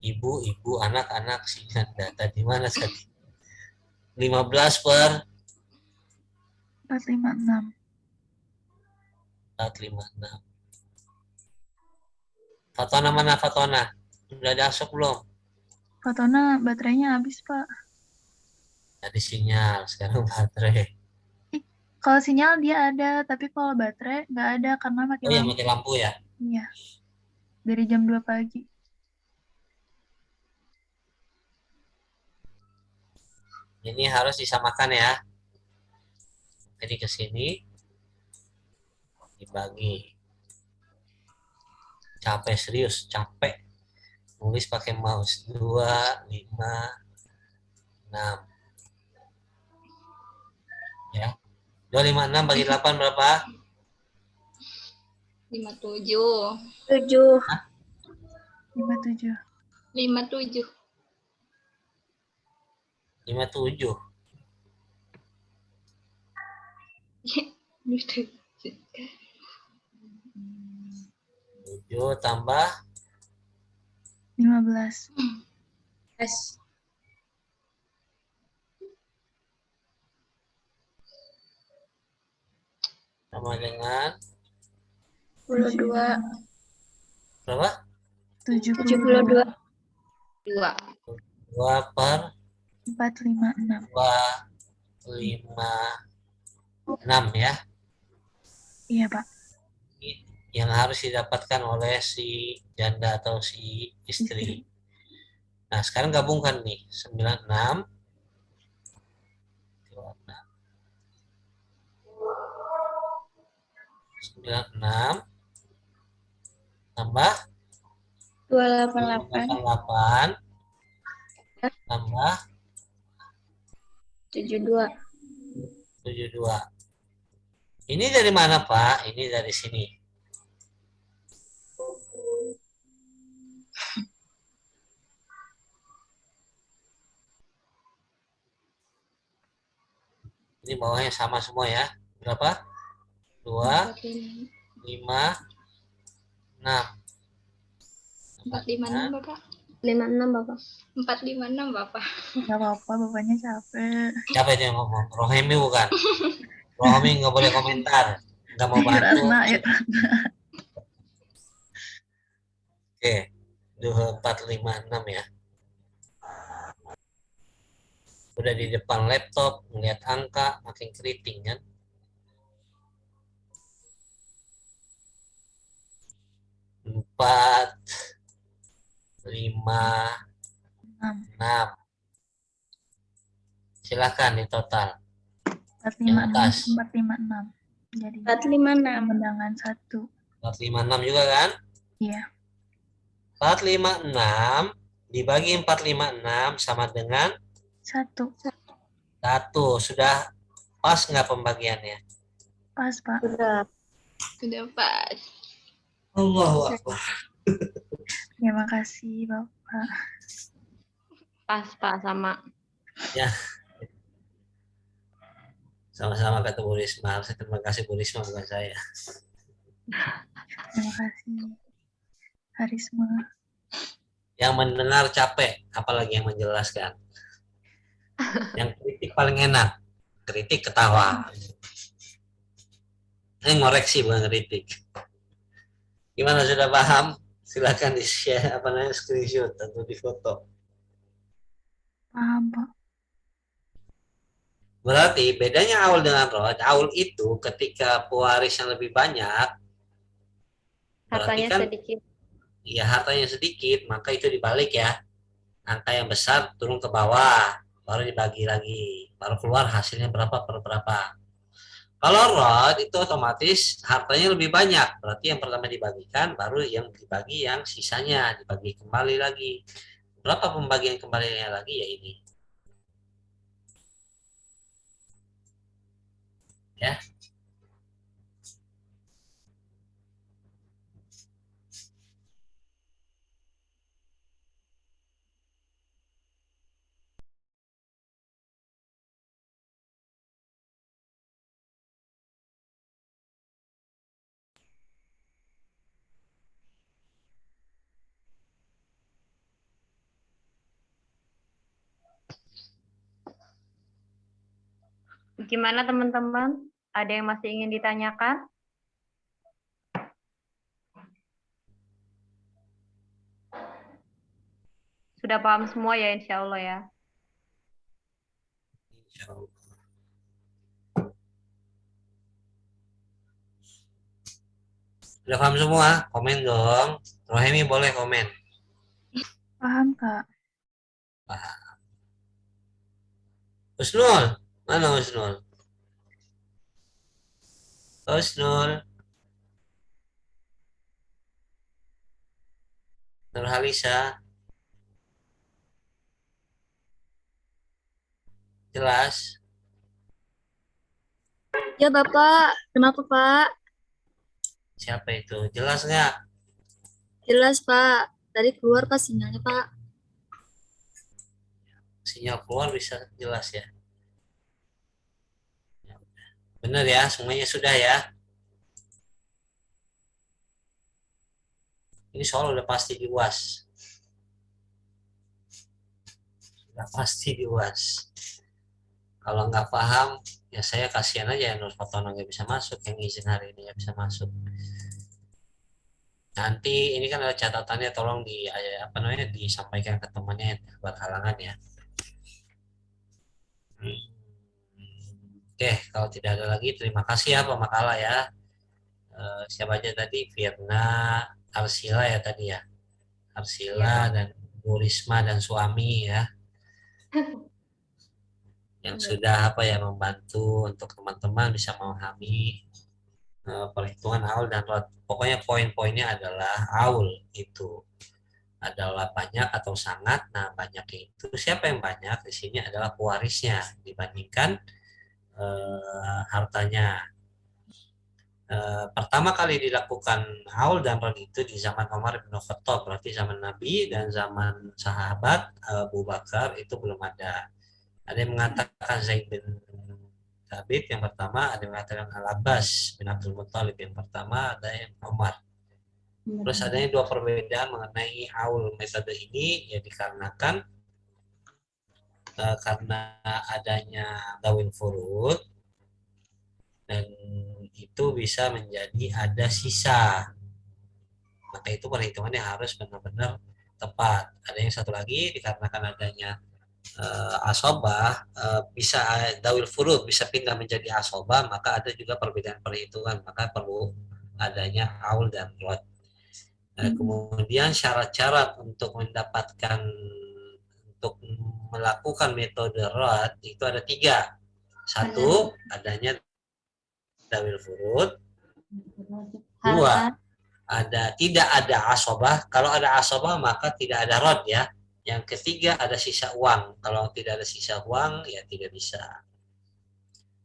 Ibu, anak-anak si janda. Tadi mana tadi? 15 per 456. 456. Fatona mana Fatona? Udah masuk belum? Fatona baterainya habis, Pak. Tadi sinyal, sekarang baterai. Kalau sinyal dia ada, tapi kalau baterai nggak ada karena mati Oh iya, lampu. mati lampu ya? Iya. Dari jam 2 pagi. Ini harus disamakan ya. Jadi ke sini dibagi. Capek serius, capek. Nulis pakai mouse. 2, 5, 6. Ya. 2, 5, 6 bagi 8 berapa? 57. 7. 57. 57. 57. 7 tambah 15. S. sama dengan 22. berapa? 72. 2. 2 per 456. 2, 5, 6 ya. Iya, Pak. Yang harus didapatkan oleh si janda atau si istri. Nah, sekarang gabungkan nih. 96 tambah 288 tambah 72. 72. Ini dari mana, Pak? Ini dari sini. Ini bawahnya sama semua ya. Berapa? 2, 5, 6. 456 Bapak. 56 Bapak. 456 Bapak. Nggak apa-apa, Bapaknya capek. Siapa itu yang ngomong? Rohemi bukan? Rohemi nggak boleh komentar. Nggak mau bantu. Oke. 2456 ya. Udah di depan laptop, melihat angka, makin keriting kan. 4, 5, 6. Silakan di total. 456. 456. Jadi 456. Undangan 1. 456 juga kan? Iya. 456 dibagi 456 sama dengan 1. 1. Sudah pas nggak pembagiannya? Pas, Pak. Sudah pas. Allahu Akbar. Terima kasih, Bapak. Pas, Pak, sama. Ya. Sama-sama kata Bu Risma. Terima kasih Bu Risma, bukan saya. Terima kasih, Harisma. Yang mendengar capek, apalagi yang menjelaskan. Yang kritik paling enak. Kritik ketawa. Ngoreksi bukan kritik. Gimana, sudah paham? Silakan di-share screenshot atau di foto. Paham, Pak. Berarti bedanya aul dengan rod, aul itu ketika pewaris yang lebih banyak, Hartanya kan, sedikit. Iya, hartanya sedikit, maka itu dibalik ya. Angka yang besar turun ke bawah, baru dibagi lagi, baru keluar hasilnya berapa per berapa. Kalau rod itu otomatis hartanya lebih banyak, berarti yang pertama dibagikan, baru yang dibagi yang sisanya, dibagi kembali lagi. Berapa pembagian kembalinya lagi ya ini. Ya. Gimana teman-teman? Ada yang masih ingin ditanyakan? Sudah paham semua ya, insya Allah ya. Insya Allah. Sudah paham semua? Komen dong. Rohemi boleh komen. Paham, Kak. Paham. Husnul, mana Husnul? Husnul. Nurhalisa. Jelas? Ya Bapak, kenapa Pak? Siapa itu? Jelas nggak? Jelas Pak, tadi keluar Pak sinyalnya Pak. Sinyal keluar bisa jelas ya? Benar ya, semuanya sudah ya? Ini soal udah pasti di UAS. Sudah pasti di UAS. Kalau nggak paham, ya saya kasihan aja yang Nur Fatona nggak bisa masuk, yang izin hari ini nggak bisa masuk. Nanti ini kan ada catatannya, tolong disampaikan ke temannya yang berhalangan ya. Oke, kalau tidak ada lagi, terima kasih ya Pak Makala ya. Siapa aja tadi? Firna, Arsila ya tadi ya. Arsila dan Bu Risma dan suami ya. Yang sudah membantu untuk teman-teman bisa memahami perhitungan aul dan rod. Pokoknya poin-poinnya adalah aul itu adalah banyak atau sangat. Nah, banyak itu siapa yang banyak? Di sini adalah pewarisnya dibandingkan hartanya. Pertama kali dilakukan aul dan rod itu di zaman Umar bin Khattab, berarti zaman Nabi, dan zaman sahabat Abu Bakar itu belum ada. Ada yang mengatakan Zaid bin Thabit yang pertama, ada yang mengatakan Al-Abbas bin Abdul Muttalib yang pertama, ada yang Umar. Terus adanya dua perbedaan mengenai aul metode ini ya dikarenakan karena adanya dawil furud, dan itu bisa menjadi ada sisa, maka itu perhitungannya harus benar-benar tepat. Ada yang satu lagi dikarenakan adanya asobah, bisa dawil furud bisa pindah menjadi asobah, maka ada juga perbedaan perhitungan, maka perlu adanya aul dan rod. Kemudian syarat-syarat untuk melakukan metode rod itu ada 3. 1, adanya dawil furud. 2, tidak ada asobah. Kalau ada asobah maka tidak ada rod ya. Yang ketiga ada sisa uang. Kalau tidak ada sisa uang ya tidak bisa.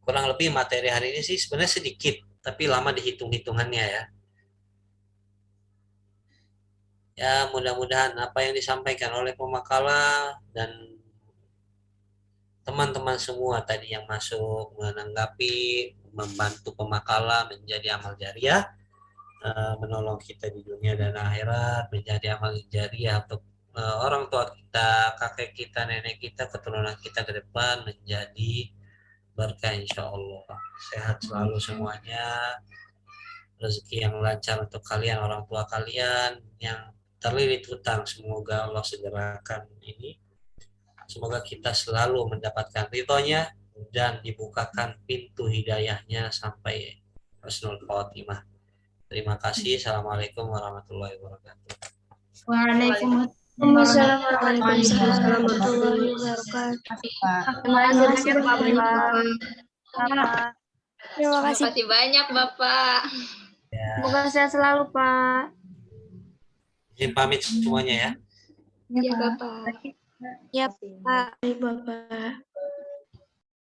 Kurang lebih materi hari ini sih sebenarnya sedikit, tapi lama dihitung-hitungannya ya. Ya mudah-mudahan apa yang disampaikan oleh pemakala dan teman-teman semua tadi yang masuk menanggapi, membantu pemakala menjadi amal jariah, menolong kita di dunia dan akhirat, menjadi amal jariah untuk orang tua kita, kakek kita, nenek kita, keturunan kita ke depan menjadi berkah insya Allah. Sehat selalu semuanya, rezeki yang lancar untuk kalian, orang tua kalian yang terlilit hutang, semoga Allah segerakan ini. Semoga kita selalu mendapatkan ridhonya dan dibukakan pintu hidayahnya sampai husnul khotimah. Terima kasih. Assalamualaikum warahmatullahi wabarakatuh. Waalaikumsalam. Waalaikumsalam warahmatullahi wabarakatuh. Terima kasih banyak Bapak. Semoga sehat selalu Pak. Izin pamit semuanya ya. Ya Bapak. Ya Pak. Bapak.